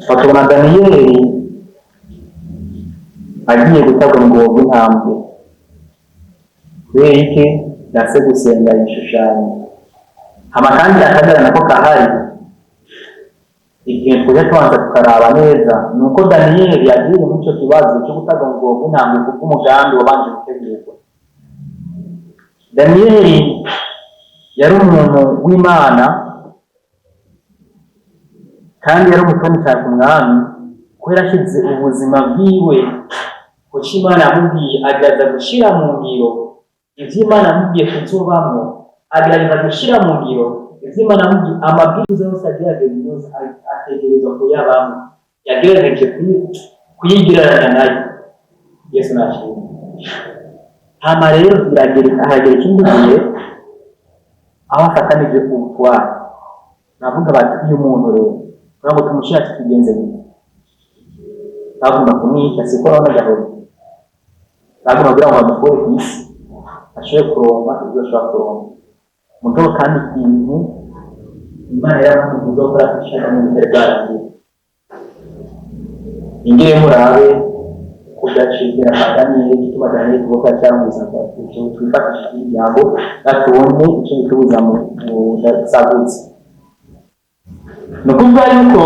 Patuna Daniyeli agiye gutabwa mu bwobo bw'intambwe kubera iki yase gusenga ibishushanyo. Hama kandi akagera nako kahari igihe tuje tubanza tukaraba neza nuko Daniyeli yagiye mu cyo kibazo cyo gutabwa mu bwobo bw'intambwe kuko umugambi wabanje gutegurwa. Daniyeli yari umuntu w'Imana kandi yari umutoni cyane ku mwami ko yarashyize ubuzima bwiwe kuko Imana yamubwiye agerageza gushyira mu ngiro ibyo Imana yamubwiye kuzubamo, agerageza gushyira mu ngiro ibyo Imana yamubwiye, amabwiriza yose ategerezwa kuyabamo, yagerageje kuyigereranya nayo. Yesu nashimye. Hama rero ahagera ikindi gihe aho afatanije ubutwari, navuga bati uyu muntu rero kugira ngo tumushyire tukigenze gute, bagomba kumwica siko urabona gahoro, bagomba kugira ngo bamukure ku isi ashobore kuronka ibyo ashobora kuronka mugabo kandi ikintu Imana yaramuha uzokora kwishaka mu bitare bwarangiye. Ingire murabe kudacibwira Daniyeli gituma Daniyeli kuvuga cyangwa ubuzima twifatisha ijambo natubone icyo bitubuza mu budasagutse. Ni ukuvuga yuko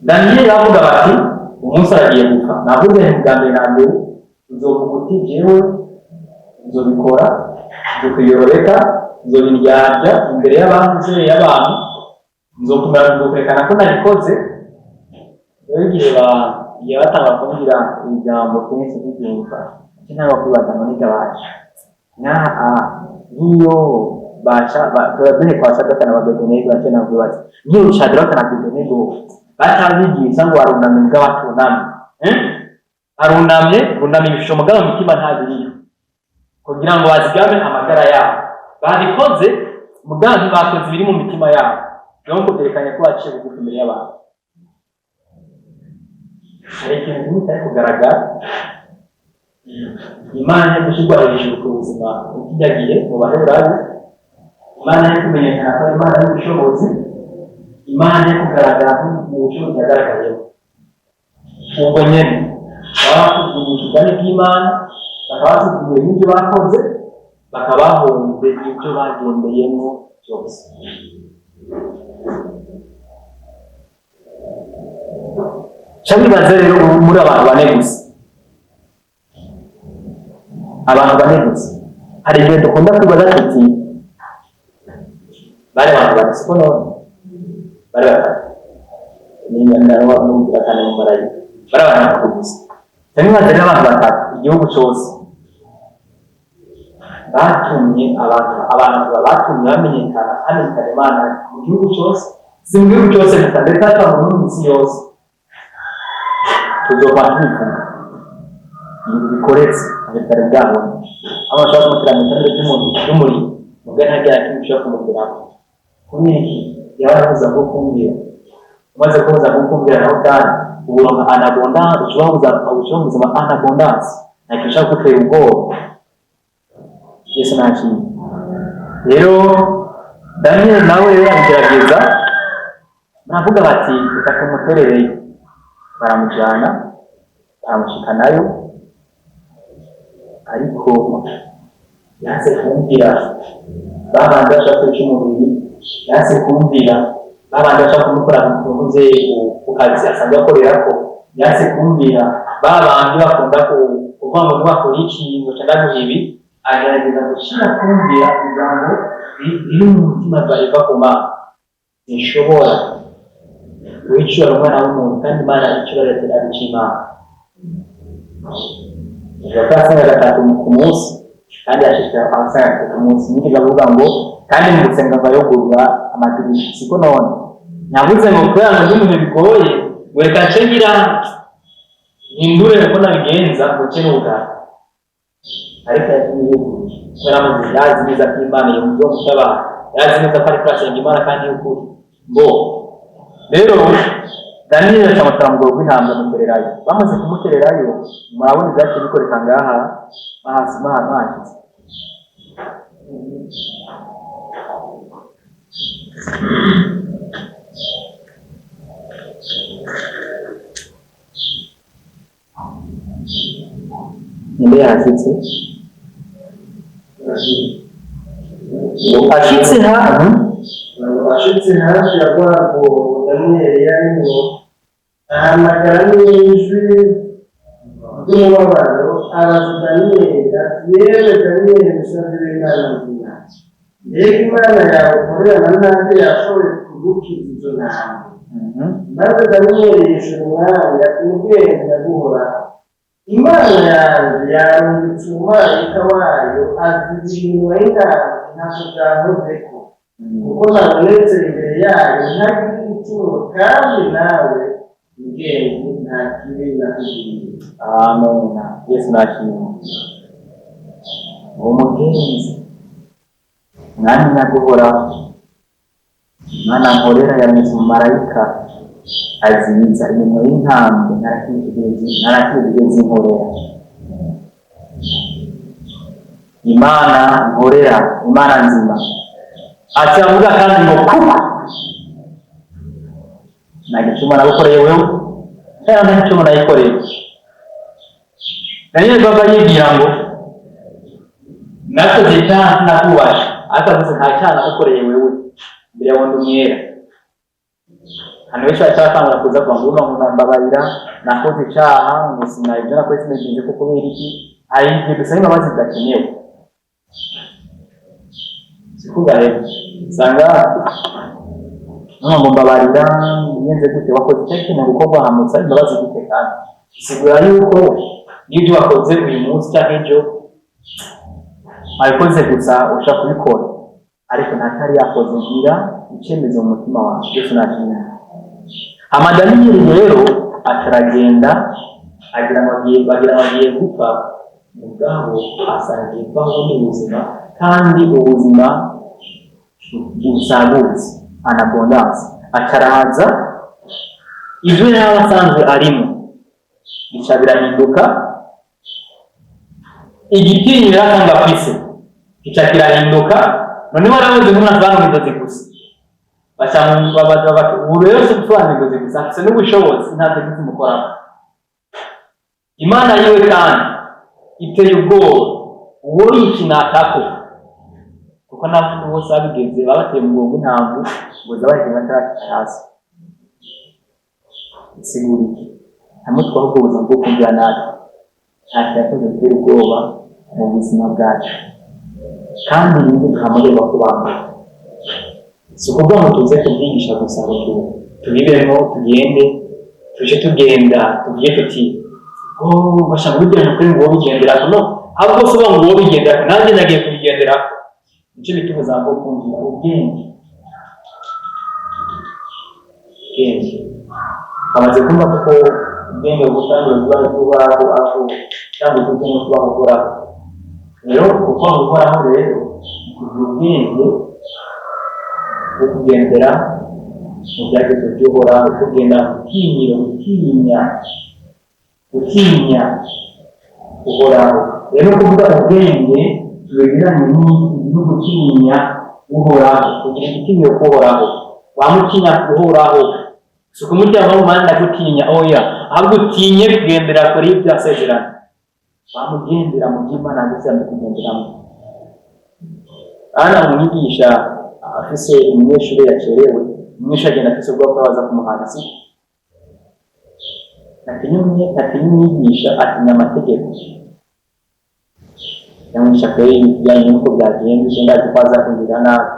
Daniyeli avuga bati umunsi aragiye gupfa. Navuze bwa mbere na mbere uzovuga uti jewe uzobikora, uzokwiyororeka, uzobiryarya imbere y'abantu, imbere y'abantu, nzokwerekana ko nabikoze. Rero igihe batanga kumbwira ijambo kenshi n'ibyumva ntabwo kwibaza ngo nigabasha nk'iyo turaduhe kwa Sadaka na Abedenego bace ntabwo bazi nk'iyo Shadaraka na Abedenego batabigisha ngo arunamye mugabo atunamye arunamye bunamisha umugabo mu mitima ntabiriyo kugira ngo bazigame amagara yabo, babikoze mugabo bakoze biri mu mitima yabo, no kuderekanya ko baciye bugufi imbere y'abantu. Hari ikintu kitari kugaragara, Imana yo gushyirwa hejuru ku buzima bw'ibyagiye mu Baheburayo, Imana yo kumenyekana ko Imana y'ubushobozi, Imana yo kugaragara mu bushobozi yagaragayeho. Ubwo nyine baba bafite ubutane bw'Imana, bakaba bafite n'ibyo bakoze, bakaba bahunze ibyo bagendeyemo byose. Shabibaza rero muri abantu bane gusa, abantu bane gusa. Hari igihe dukunda kwibaza tuti bari abantu bane, siko none bari batatu n'umubwira kane mu marayika, bari abantu batatu gusa. Shabibaza rero abantu batatu igihugu cyose batumye abantu batumye hamenyekana Imana mu gihugu cyose, si mu gihugu cyose gusa ndetse hata mu isi yose. Tuzoba twifuza ibintu bikoretse abitari bwabone, aho bashaka kumutira mu itara ry'umuriro ubwo ntagira kintu cyo kumugeraho kuniki yarabuza bwo kumbira umaze kuza kumbira naho kandi uburonka anabondance ucubabuza ama anabondance nakisha gutera ubwoba Yesu nakindi rero Daniel nawe yagerageza navuga bati reka tumuterereye baramujyana baramushikanayo ariko yanse kumvira babanje bashaka cy'umubiri yanse kumvira babanje bashaka kumukora kuvuze ku kazi asanzwe akorera ko yanse kumvira babanje bakunda kuvuga ngo bakora ikintu cyangwa ibi agerageza gushyira kumvira kugira ngo iri mu mutima bariva ku mana nishobora wicura umwana w'umuntu kandi imana icura leta abicimana bakasanga gatatu ku munsi kandi yashishikara abasanga gatatu ku munsi niki bavuga ngo kandi mu gusenga bayogurwa amadirishya siko none nyavuze ngo kubera ngo ibintu bigoye weka cengira hindure uko nabigenza ngo cye n'ubwa ariko yatubwiye kubera mu yazi neza ko imana yumva musaba yazi neza ko ari kwasenga imana kandi y'ukuri ngo rero Daniel akamutara mu rwego rw'intambwe mutererayo bamaze kumutererayo murabona ibyacu bikoreka ngaha hasi mahasi ninde yasitse ashitse hafi ya bwabo Daniel yarimo ahamagara n'ijwi ry'umubabaro abaza Daniel ati yewe Daniel musazi w'Imana nzima mbega Imana yawe ukorera nanjye yashoboye kugukiza izo ntambwe maze Daniel yishura umwami ati ubwenge ndaguhoraho Imana yanjye yarungitse umumarayika wayo azigira iminwa y'intambwe ntacyo byankozeko kuko nabonetse imbere yayo ntagira igicumuro kandi nawe ubwenge nta kibi nakubwiye amen Yesu nakimwe umugenzi mwami naguhoraho Imana nkorera yameze umumarayika aziza iminwa y'intambwe narakibigeze inkorera Imana nkorera Imana nzima ati avuga kandi ngo kuba nagicuma nagukoreye wewe kandi nagicuma nayikoreye Daniel baba yigira ngo nakoze cyane nakubasha atavuze nta cyana nagukoreye wewe mbere ya wundi umwera hano wese cyatangura kuza kwa ngo mbabarira nakoze icyaha ngo sinayibyo nakoze sinagize kuko kubera iki hari igihe dusa imbabazi zidakenewe sikugaye sanga mbabarira yenze gute wakoze icyo kintu gukorwa hamutsa imbabazi gute kandi sigura yuko n'ibyo wakoze uyu munsi cyangwa ejo abikoze gusa ushaka kubikora ariko ntatari yakoze ngira icyemezo mu mutima wawe Yesu nakimwe Daniel rero ataragenda agira bagiye gupfa mugabo asangiye kwaho n'ubuzima kandi ubuzima busagutse anabondance ataraza ibyo yaba asanzwe arimo bica birahinduka igitinyira kandi afise bica kirahinduka noneho arabuze nk'umwana inzozi gusa ubu rero si gusobanura inzozi gusa afise n'ubushobozi ntabwo agize umukoraho Imana yiwe kandi iteye ubwoba uwo yikinatako kuko n'abantu bose babigenze babateye mu mugongo ntabwo ngo zabaheze batarashika hasi sigura iki hamwe twavuga ubuzima bwo kumvira natwe ntacyo yakoze gutera ubwoba mu buzima bwacu kandi nibwo duhamagara kubambara si ukuvuga ngo tuze kubyigisha gusa ngo tubibemo tugende tuje tugenda tugiye tuti bashaka kubigeranya kuri ngo bigendera no ahubwo se ngo ngo bigendera nanjye nagiye kubigendera nicyo bituma uzambo kumvira ubwenge bamaze kumva ko ubwenge butangura kuba kubaho aho cyangwa ubwenge kuba gukora rero kuko gukoraho rero ubwenge bwo kugendera mu byagezo by'uhoraho, kugenda gutinya uhoraho. Rero kuvuga ubwenge tubegeranye no gutinya uhoraho, kugira igitinyiro k'uhoraho. Wamutinya uhoraho si ukumutera mu manda gutinya oya, ahubwo utinye kugendera kuri ibyo yasezeranye. Wamugendera mu by'Imana ndetse kugenderamo. Ana umwigisha afise umunyeshuri yacerewe, umwigisha agenda afise ubwoko bwaza kumuhana si atinya umwigisha, atinya amategeko. Yamwisha kuri bijyanye n'uko byagenze, ndazi ko azakumvira nabi.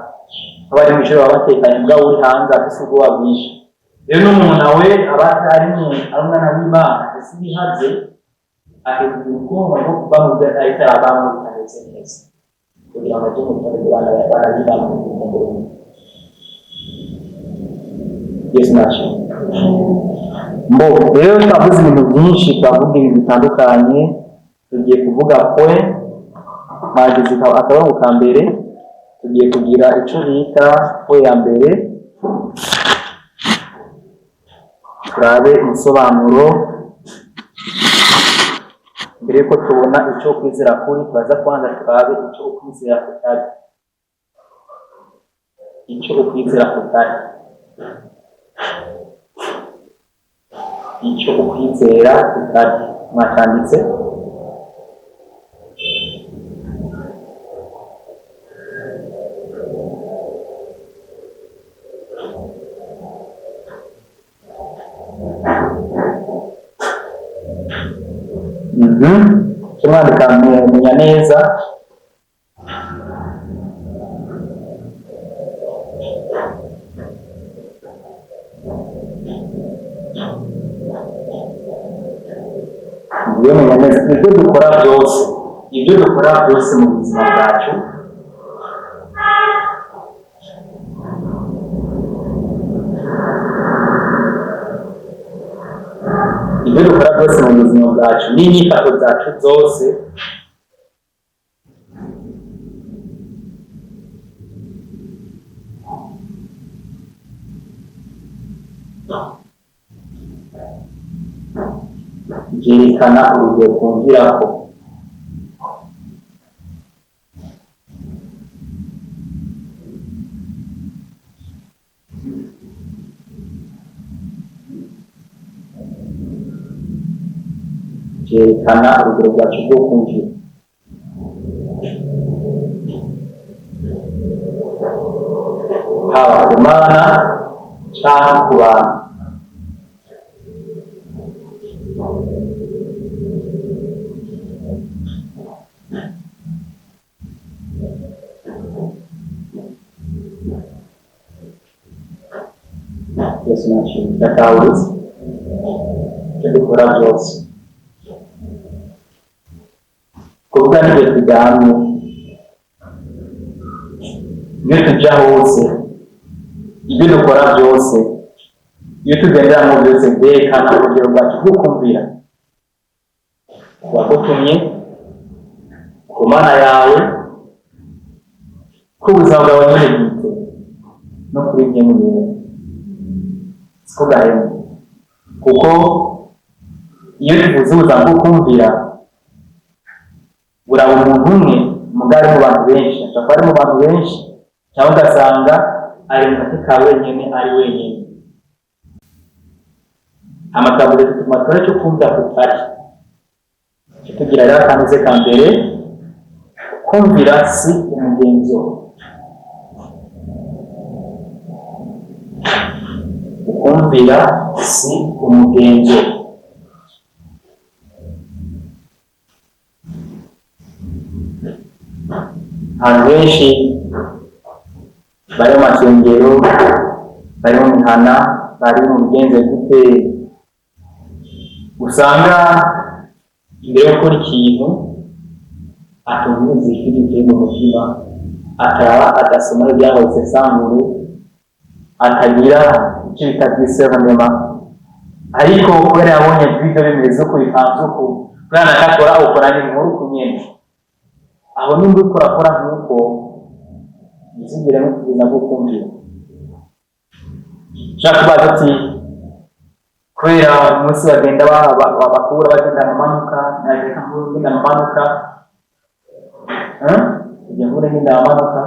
Abari mu ishuri baba batekanye ubwabo uri hanze afise ubwoba bwinshi. Rero n'umuntu nawe aba ari umwana w'Imana ese bihaze akikugira ubwoba bwo kuba mu byo ahita abamo bitameze neza, kugira ngo ajye mu bitaro by'abana barabibana mu gihugu. Yesu nashe mbo rero twavuze ibintu byinshi, twavuga ibintu bitandukanye. Tugiye kuvuga point magize akabaho ka mbere, tugiye kugira icyo bita point ya mbere, turabe ibisobanuro. Mbere yuko tubona icyo kwizera kuri, turaza kwanza turabe icyo ukwizera kutari. Icyo ukwizera kutari. Icyo ukwizera kutari. Mwatanditse? Kimwandika menya neza. Ibyo dukora byose mu buzima bwacu, n'inyifato zacu zose byerekana urugero twumvirako. Byerekana urugero rwacu rwo kumvira. Haba ku Mana cyangwa ku bantu. Yesu nashe ndatahuze icyo dukora byose. Kuvuga n'ibyo turyamye, iyo tujya hose, ibyo dukora byose, iyo tugendera mu byose, byerekana urugero rwacu rwo kumvira. Wagutumye ku Mana yawe, ko ubuzima bwawe nyine bwite no kuri bye nyine siko gahemu. Kuko iyo tuvuze ubuzima bwo kumvira, buraba umuntu umwe mugari mu bantu benshi, ashobora kuba ari mu bantu benshi cyangwa ugasanga ari mu gace ka wenyine, ari wenyine. Amagambo dutuma tubona icyo kumvira kutari. Tugira rero akantu ka mbere, kumvira si umugenzo. Kumvira si umugenzo. Abantu benshi bari mu masengero, bari mu mihana, bari mu bigenze gute, usanga imbere yo gukora ikintu atumvise ikibi mu mutima, akaba adasoma ibyahose sanguru, atagira icyo bita discernment. Ariko kubera yabonye ibyo bimeze uko bipanze uko, kubera nakakora ukora n'inkuru ku nyene, aho nimba ukorakora nk'uko izigire no kugeza gukumvira shaka bazati kubera umunsi bagenda bakura bagenda amanuka nageka ngenda amanuka igihe ngure ngenda amanuka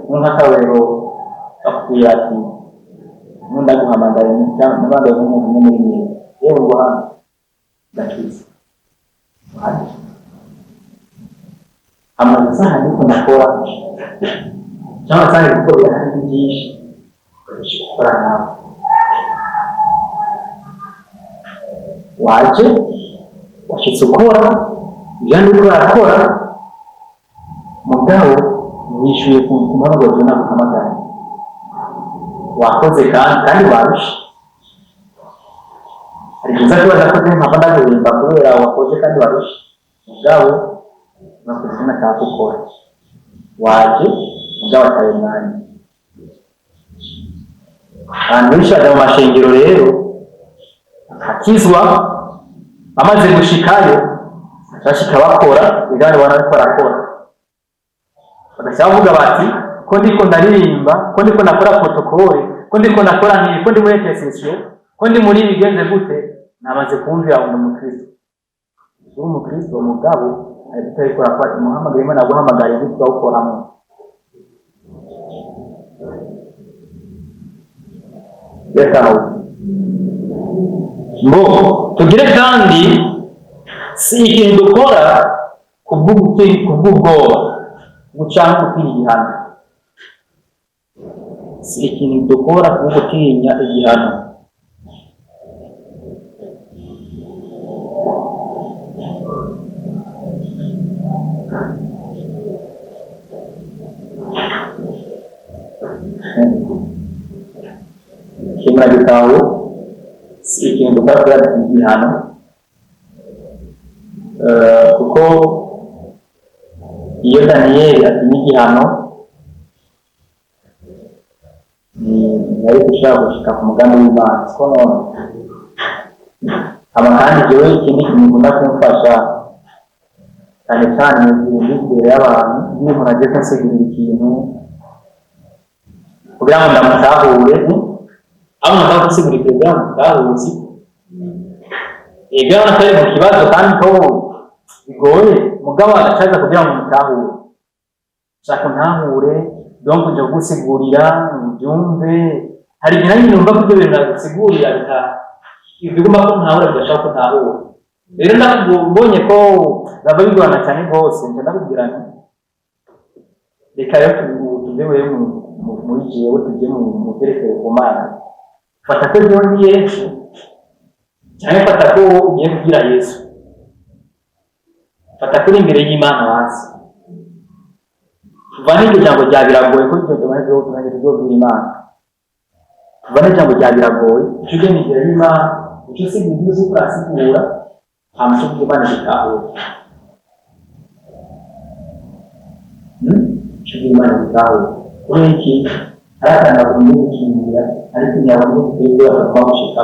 nk'akarero akubwira ati nkunda guhamagara n'abandi b'umuntu muri mwe yewe ngo hano ndakiza amasaha ariko nakora cyangwa se gukora ibintu byinshi gukora nawe waje washyitse ukora ibyo uriko urakora mugabo wishyuye ku mpamvu naguhamagara wakoze kandi warushe hari byiza ko wadakoze mpamvu ndaguhimba kubera wakoze kandi warushe mugabo nakoze nashaka gukora waje mugabo ataye umwanya abantu benshi bajya mu mashengero rero akizwa amaze gushikayo bashika bakora igare bariko barakora bagashaka kuvuga bati ko ndiko ndaririmba ko ndiko nakora protocole ko ndiko nakora nki ko ndi muri intercession ko ndi muri bigenze gute namaze kumvira umuntu mukristo umukristo mugabo ariko ikora kwa Muhammad Imana guhamagara ibyo ukoramo yataho ngo tugire kandi si ikintu dukora kubw'ubwoba gucanga gutinya igihano si ikintu dukora kubw'ugutinya igihano kimura gitaho si ikintu dukora kubw'ugutinya igihano kuko iyo Daniyeli atinya igihano yari gushaka gushika ku mugambi w'Imana ko none kandi jewe ikindi kintu nkunda kumfasha cyane cyane mu gihe y'abantu iyo umuntu agiye kunsigurira ikintu kugira ngo ndamutahure aho umuntu agusigurira kugira ngo ndamutahuze ibyo atari mu kibazo kandi ko bigoye mugabo agacaza kugira ngo mutahure shaka ntahure donc nje gusigurira byumve hari igihe nanjye numva ko ibyo bintu nagusigurira bigomba ko ntahure bidashaka ko ntahure rero ndabonye ko baba bigorana cyane rwose nje ndakubwira nti reka rero tuvewe muri jewe tujye mu byerekeye ku Mana fata ko ryo ni Yesu cyangwa fata ko ugiye kugira Yesu fata kuri imbere y'Imana hasi vana ijambo rya biragoye ko ibyo tumaze kubwira Imana vana ijambo rya biragoye icyo imbere y'Imana icyo si ibyo uzi kurasigura amasho y'Imana bitahure icyo Imana bitahure kuri iki arakanda kumukingira ariko nyabwo kwego akamushika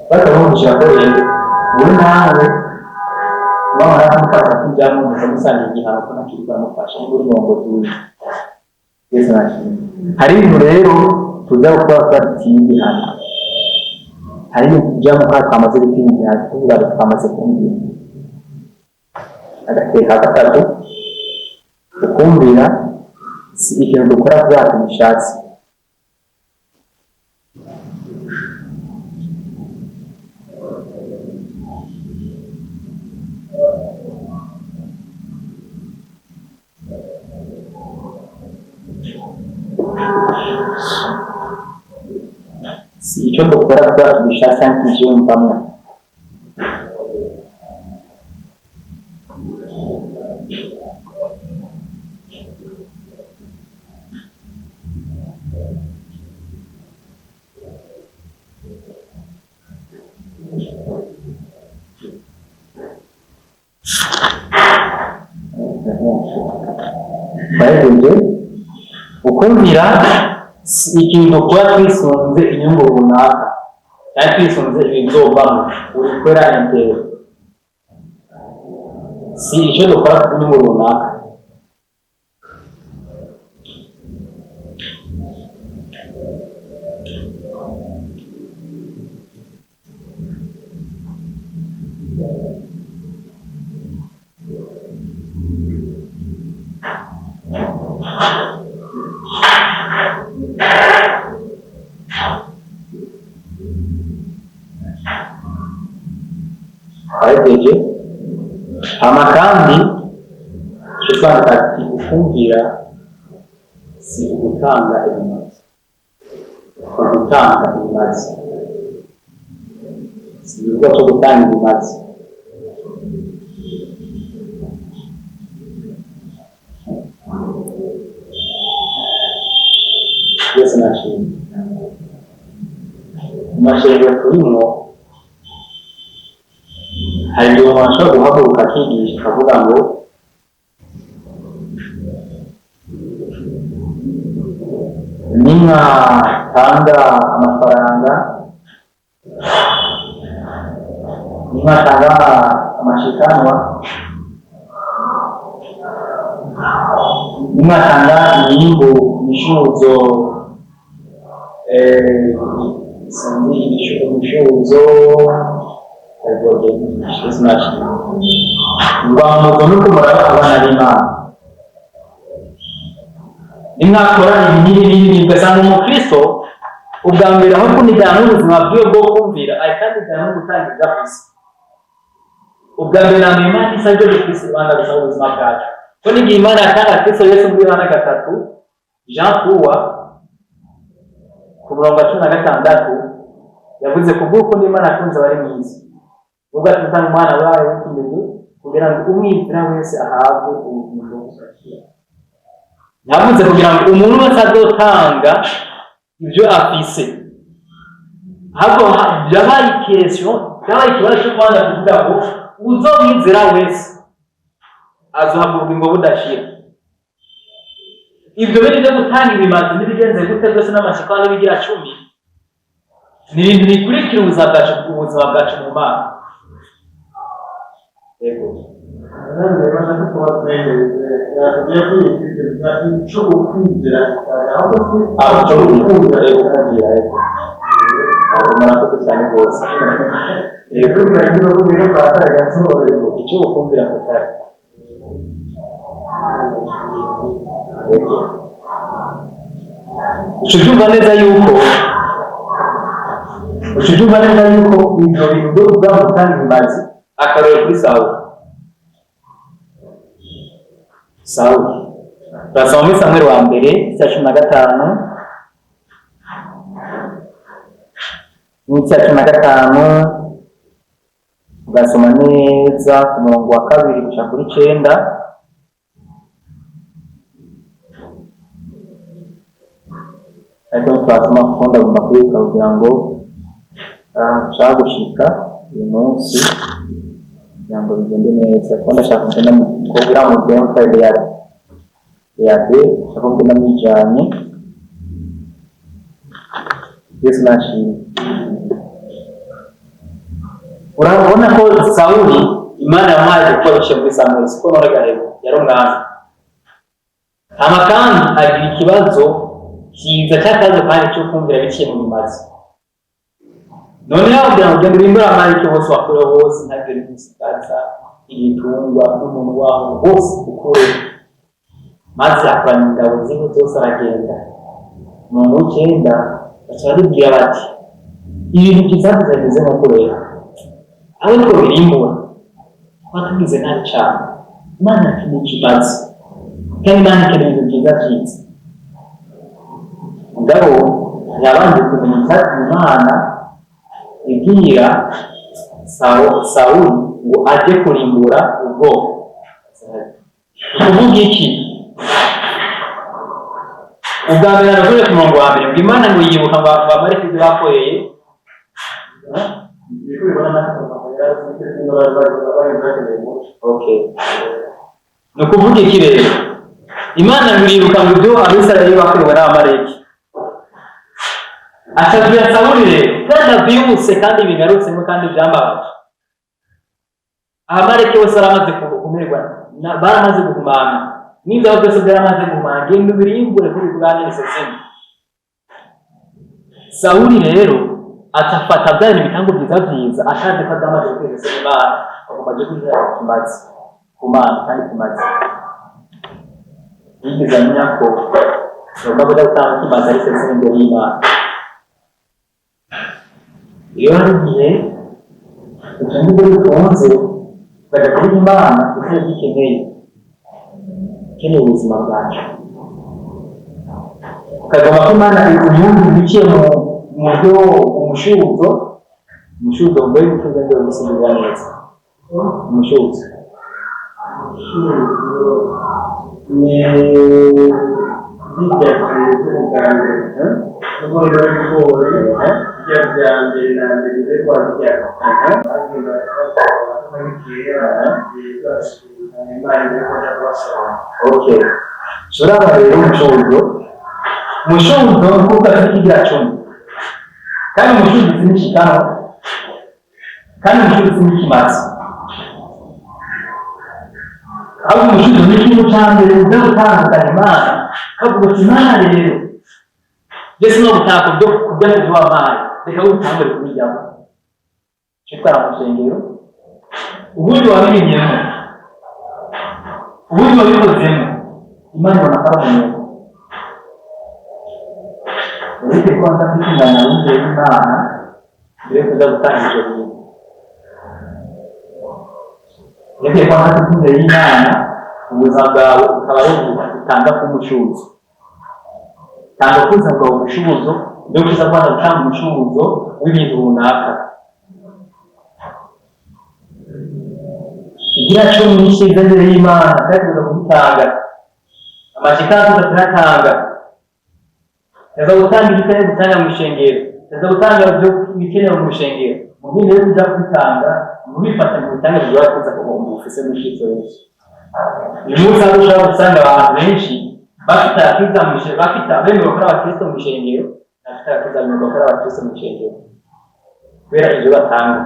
bakamushika ko rero ubu nawe wamara kumufasha kujyamo mukamusanga igihano ko nakiri kumufasha muri ngo tuzi Yesu nashimye hari ibintu rero tuza gukora twatsinda hano hari ibintu tujyamo kwa twamaze gutinda tuvuga twamaze kumvira agateka gatatu ukumvira si ikintu dukora kubera tumushatse si icyo dukora kubera tubishatse cyangwa tubyiyumvamo bahejeje ukumvira si ikintu dukora twisunze inyungu runaka cyangwa twisunze ibizovamo ubikora imbere si icyo dukora ku nyungu runaka Kandi usanga ati ukumvira si ugutanga ibimazi, gutanga ibimazi si ibikorwa cyo gutanga ibimazi. Yesu nashimye. Amashengero turimo hari igihe umuntu ashobora guhaguruka akigisha akavuga ngo nimwatanga amafaranga, nimwatanga amashikanwa, nimwatanga imyimbu, imishuzo, imishuzo rwamuzo no kumara abana b'Imana. Nimwakora ibi ugasanga umukristo ubwa mbere aho kunijyana n'ubuzima bwiwe bwo kumvira kandi ijyana no gutanga ibyafise. Ubwa mbere na mbere Imana isa ryo Kristo Rwanda bisaba ubuzima bwacu. Ko n'igihe Imana yatanga Kristo Yesu muri Yohana 3 Jean Paul ku murongo wa 16 yavuze ko bw'uko Imana akunze abari mu isi ubwo atanga umwana wayo w'ikinege kugira ngo umwizera wese ahabwe ubugingo budashira. Yavuze kugira ngo umuntu wese azotanga ibyo afise. Ahubwo byabaye ikibazo cyo kwanga kuvuga ngo uzomwizera wese azohabwa ubugingo budashira. Ibyo biri byo gutanga ibimazi n'ibigenze gute byose n'amashiko n'ibigira 10 ni ibintu bikurikira ubuzima bwacu mu Mana. Yego. Ntabwo kuba twemeze yagiye kwiteza icyo ukwinjira aho cyo ukwinjira yego. Murakoze cyane rwose. Yego kandi no kubera bataraga cyoro icyo ukumvira kutari. Ushujumva neza yuko ibyo bintu byo gutanga ibimazi akarere kuri Sawuli. Turasoma muri Samweli wa mbere 15 ugasoma neza ku murongo wa 2 gushika kuri 9. Ariko turasoma kunda gomba kwika kugira ngo nshaka gushika uyu munsi kugira ngo bigende neza. Kunda nshaka kugenda kugira ngo twemfe yade nshaka kugenda mwijanye. Yesu nashimye. Urabona ko Sawuli Imana yamuhaye gukoresha muri Samweli siko nonegarego yari umwami. Kandi agira ikibazo kiza cyakaje kandi cyo kumvira biciye mu bimazi. None yabwira ngo genda urimbura amarike bose wakore bose ntagire n'isikaza ibitungwa n'umuntu waho bose ukore. Maze akoranya ingabo zimwe zose aragenda. Mu 9 bacabibwira bati ibintu kizaza bimeze nko kurera. Aho two birimbura twatugize nabi cyane. Imana kimukibaza kandi Imana ikeneye ibyiza cyiza. Ngabo yabanje kumenya icyo Imana ibwira Sawuli ngo ajye kurimbura ubwoko. Kuvuga iki? Ubwa mbere navuye ku murongo wa mbere ngo Imana ngo yibuka ngo amarike ibyo bakoreye. Okay. No kuvuga iki rero? Imana ngo yibuka ngo ibyo Abisirayeli bakorewe n'abamarike. Atabwira Sawuli rero kandi abyibutse kandi bigarutse kandi byambabaje. Abamarike bose baramaze kumerwa baramaze guhumana. Niba byose byaramaze guhumana ngende birimbure kuri bwanjye sesemi. Sawuli rero atafata byari ibitango byiza ashaje ko adamaze kwegeza Imana akomaje kugira kimazi kumana kandi kimazi. Yigezanya ko bagomba gutanga kimazi ari sesemi imbere y'Imana. Iyo hari igihe utunze ukunze bajya kuri Imana kuko ikeneye ubuzima bwacu. Ukagomba ko Imana inyungu biciye mu byo umushuzo mbere y'ukuvuga ngo gusubiza neza. Umushuzo ni bijya kugambira n'ubwo bari byambere na mbere kwa byaka okay. Suraba rero umushuzo kuko kigira cumi kandi umushuzo sinishikano kandi umushuzo sinikimazi aho umushuzo ni ikintu cyambere uza gutandukanya Imana kavuga ati Imana rero Yesu no gutaka byo kujya kuva amazi reka utangure kubijyamo cyitwara mu shengero ubundi wabimenyemo ubundi wabikozemo Imana ibona ko ari umuntu uretse ko ndafitunganya wumve Imana mbere kuza gutanga ijoro rimwe uretse ko ndafitunganya Imana ubuzima bwawe ukaba ari utanga k'umushuzo tanga kuza bwawe ubushubuzo ndio kuza kwanda gutanga umushubuzo w'ibintu runaka igira cumi n'ishize mbere y'Imana kandi kuza kubitanga amashikano tutatanga yaza gutanga ibitare gutanga mu ishengero yaza gutanga ibyo bikenewe mu ishengero mu bindi rero kuza kubitanga mu bifata mu bitanga byo kuza kubomba ufise mu shitso yose uyu munsi aho ushobora gusanga abantu benshi bafite akiza mu ishengero bafite abemera ko abakristo mu ishengero bafite akiza mu ko abakristo mu ishengero kubera ibyo batanga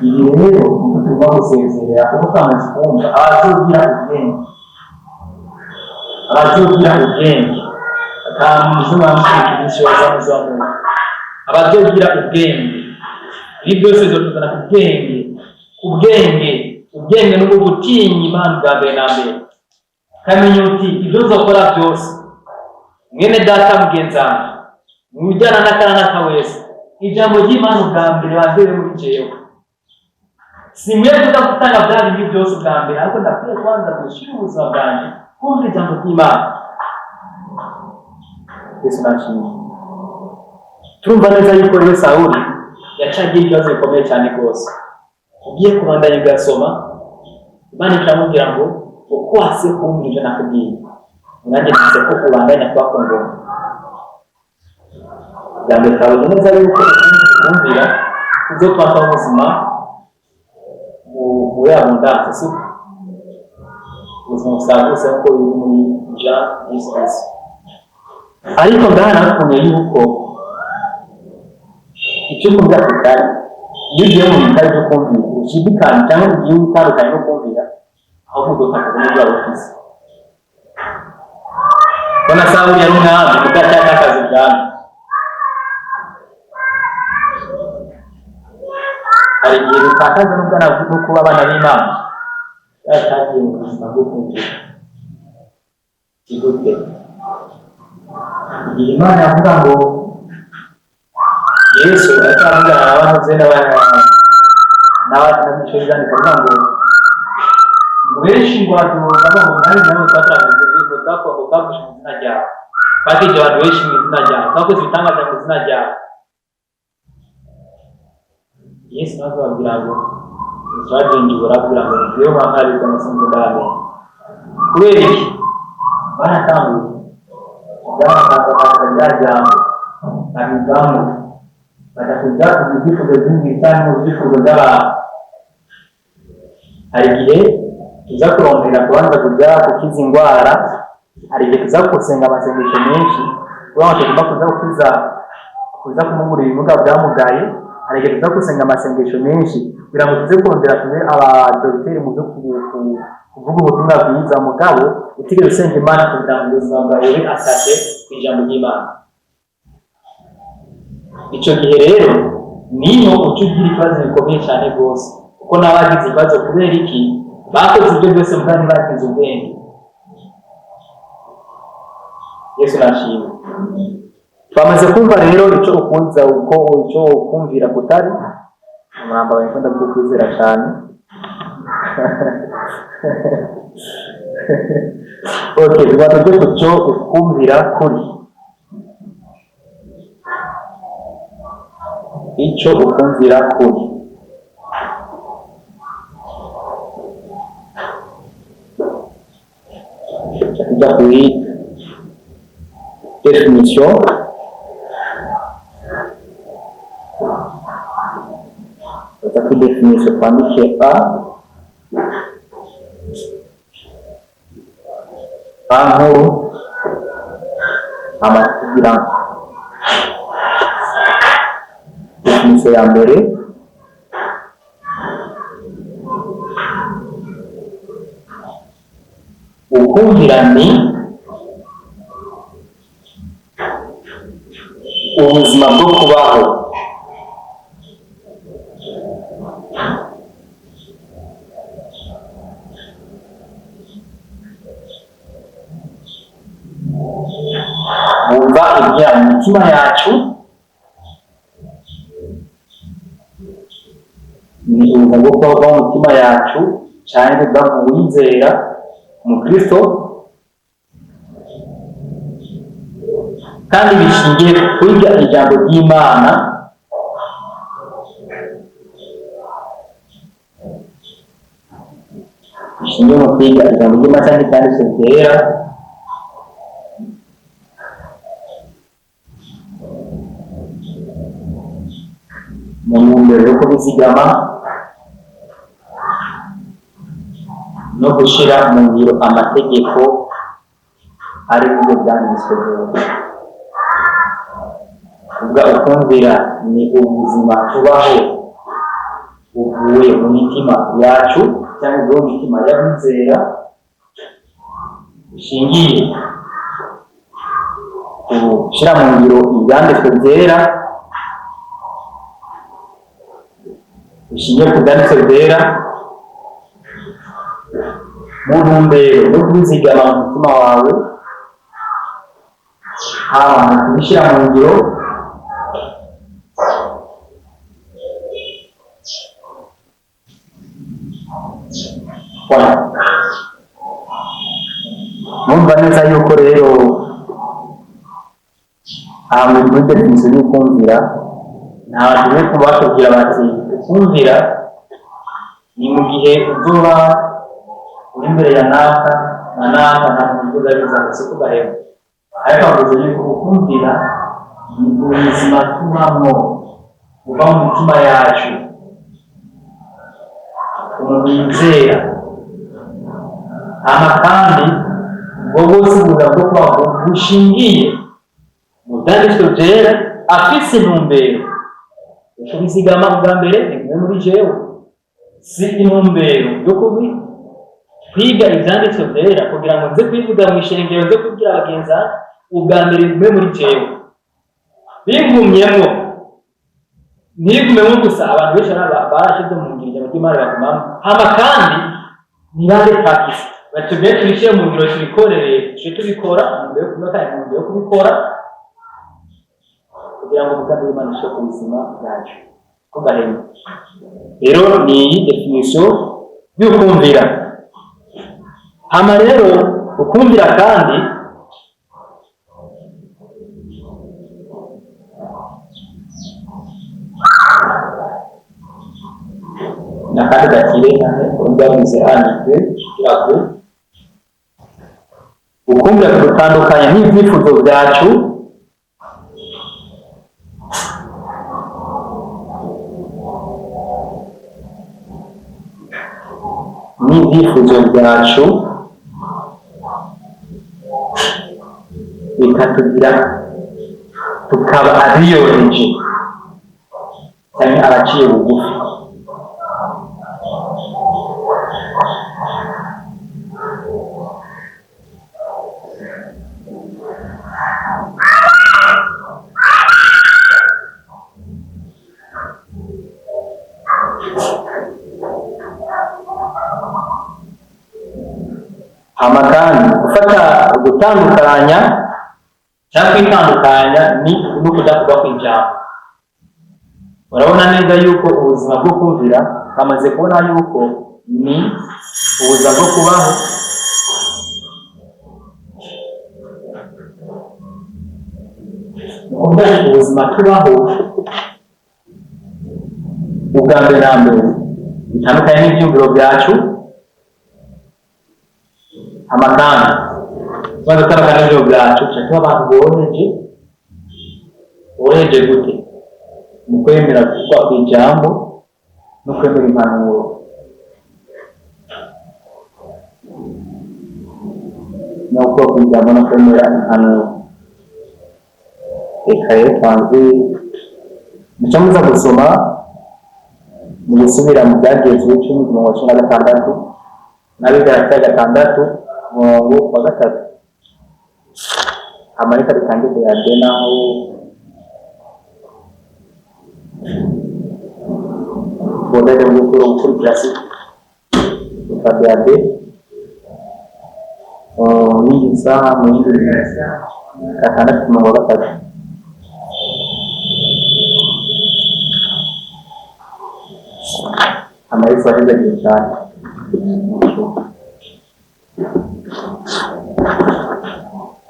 ibi rero uko tugomba gusezerera kuko twamaze kumva abazogira ubwenge akamuzuba mukirishi wazamuzamu abazogira ubwenge ibi byose bizotuzana ubwenge no gutinya Imana bwa mbere na mbere kamenya uti ibyo uzokora byose mwene data mugenzana mujyana n'akarana kawese ijambo ry'Imana bwa mbere bazere muri jewe simwe kutanga bya bintu byose bwa mbere ariko ndakwiye kwanza gushyira ubuzima bwanjye kumva ijambo ry'Imana. Yesu nashimye turumva neza yuko rero Sawuli yacagiye ibibazo bikomeye cyane rwose ugiye kubandanya ugasoma Imana ikamubwira ngo uko wase kumva ibyo nakubwiye nanjye nise ko kubandanya twakongoma jambo Sawuli neza yuko kumvira uzotwaka ubuzima uyabundanze si ubuzima busagutse ko biri muri Jean Jesus ariko ngaha nakunye yuko icyo kumva kitari iyo ugiye mu bitari byo kumvira ushidikana cyangwa ugiye utandukanye no kumvira ahubwo utakabona ibyo ufise bona Sawuli yari umwami udashaka akazi bwami hari igihe bitakaza n'ubwana bwo kuba abana b'Imana yatagiye mu buzima bwo kumvira kigute igihe Imana yavuga ngo Yesu atavuga n'abahoze n'abanyeshuri kuvuga ngo benshi ngo baduza ngo nari nabo twatanze ngo twakoze mu izina ryawe bakije abantu benshi mu izina ryawe twakoze ibitangaza mu izina ryawe Yesu nazo babwira ngo twagenje barabwira ngo iyo bamwari ko musinze ndane kubera iki baratambuye bajyamo babigamu batakuja ibyifuzo by'ibitani mu byifuzo by'abantu hari igihe tuza kurondera kubanza kujya gukiza indwara hari igihe tuza gusenga amasengesho menshi kuba tugomba kuza kumugurira ibimuga byamugaye hari igihe tuza gusenga amasengesho menshi kugira ngo tuze kurondera tube abadogiteri mu byo kuvuga ubutumwa bwiza mugabo utigeze usenga Imana kugira ngo ubuzima bwawe bube atashe ku ijambo ry'Imana. Icyo gihe rero niyo uca ugira ibibazo bikomeye cyane rwose kuko n'abagize ibibazo kubera iki bakoze ibyo byose mugani bagize ubwenge. Yesu nashimwe Twamaze kumva rero icyo ukunza uko icyo kumvira kutari umuramba wikunda bwo kwizera cyane. Okay, tubatuje kucyo ukumvira kuri icyo ukumvira kuri tujya kuri definition. Tutaku definition twandike a nkuru amatugira definition ya mbere ukumvira ni ubuzima bwo kubaho bumva ibya mu mitima yacu, ni ubuzima bwo kubaho mu mitima yacu cyane bw'uwizera mu Kristo, kandi bishingiye kwiga ijambo ry'Imana bishingiye mu kwiga ijambo ry'Imana cyane cyanditse byera mu ntumbero yo kubizigama no gushyira mu ngiro amategeko ari byo byanditswe byose. Ubwa ukumvira ni ubuzima tubaho buvuye mu mitima yacu cyangwa mu mitima y'abizera, bishingiye ku gushyira mu ngiro ibyanditswe byera, bishingiye ku byanditswe byera mu ntumbero yo kubizigama mu mutima wawe, haba mu kubishyira mu ngiro numva neza yuko rero ahantu muri definition y'ukumvira ntabwo bari kuba batubwira bati ukumvira ni mu gihe uzuba uri imbere ya naka na naka na muntu uzabiza gusa kugaheba, ariko avuze yuko ukumvira ni ubuzima tubamo buva mu mitima yacu, umuntu yizera kandi ubwo bwose buza bwo kubaho bushingiye mu byanditswe byera, afise intumbero yo kubizigama bwa mbere ni muri jewe, si intumbero yo kwiga ibyanditswe byera kugira ngo nze kwivuga mu ishengero zo kubwira abagenzi ubwa mbere bimwe muri jewe bingumyemo ntigumemo gusa. Abantu benshi barashyize mu ngiro ry'Imana bagumamo, hama kandi ntibande practice batubwiye tubishyire mu ngiro tubikorere, tuje tubikora mu mbere yo kumeka mu mbere yo kubikora kugira ngo umugambi w'Imana ushobore ku buzima bwacu kugahema. Rero ni iyi definition y'ukumvira. Hama rero ukumvira kandi nakandi gakire cyane urumvabize handitswe kirako ukumvira kudutandukanya n'ibyifuzo byacu bikatugira tukaba abiyoreje cyane abaciye bugufi. Amakani gufata gutandukanya cyangwa kwitandukanya ni no kudavuga kw'ijambo. Urabona neza yuko ubuzima bwo kumvira bamaze kubona yuko ni ubuzima bwo kubaho ubuzima tubaho ubwa mbere na mbere bitandukanye n'ibyumviro byacu amakanda tubanza gutandukanya n'ibyumviro byacu tuba abantu boroheje gute mu kwemera kuvugwa kw'ijambo no kwemera impanuro. No kuvugwa kw'ijambo no kwemera impanuro. Reka rero twanze muca muza gusoma mu gusubira mu byagezwe 10:16 n'Abigaratiya 6:3 amarika bitangije yade naho bodere gukurikira si ukabiyade n'iza mu yindi 6:3 amarika aheze cyane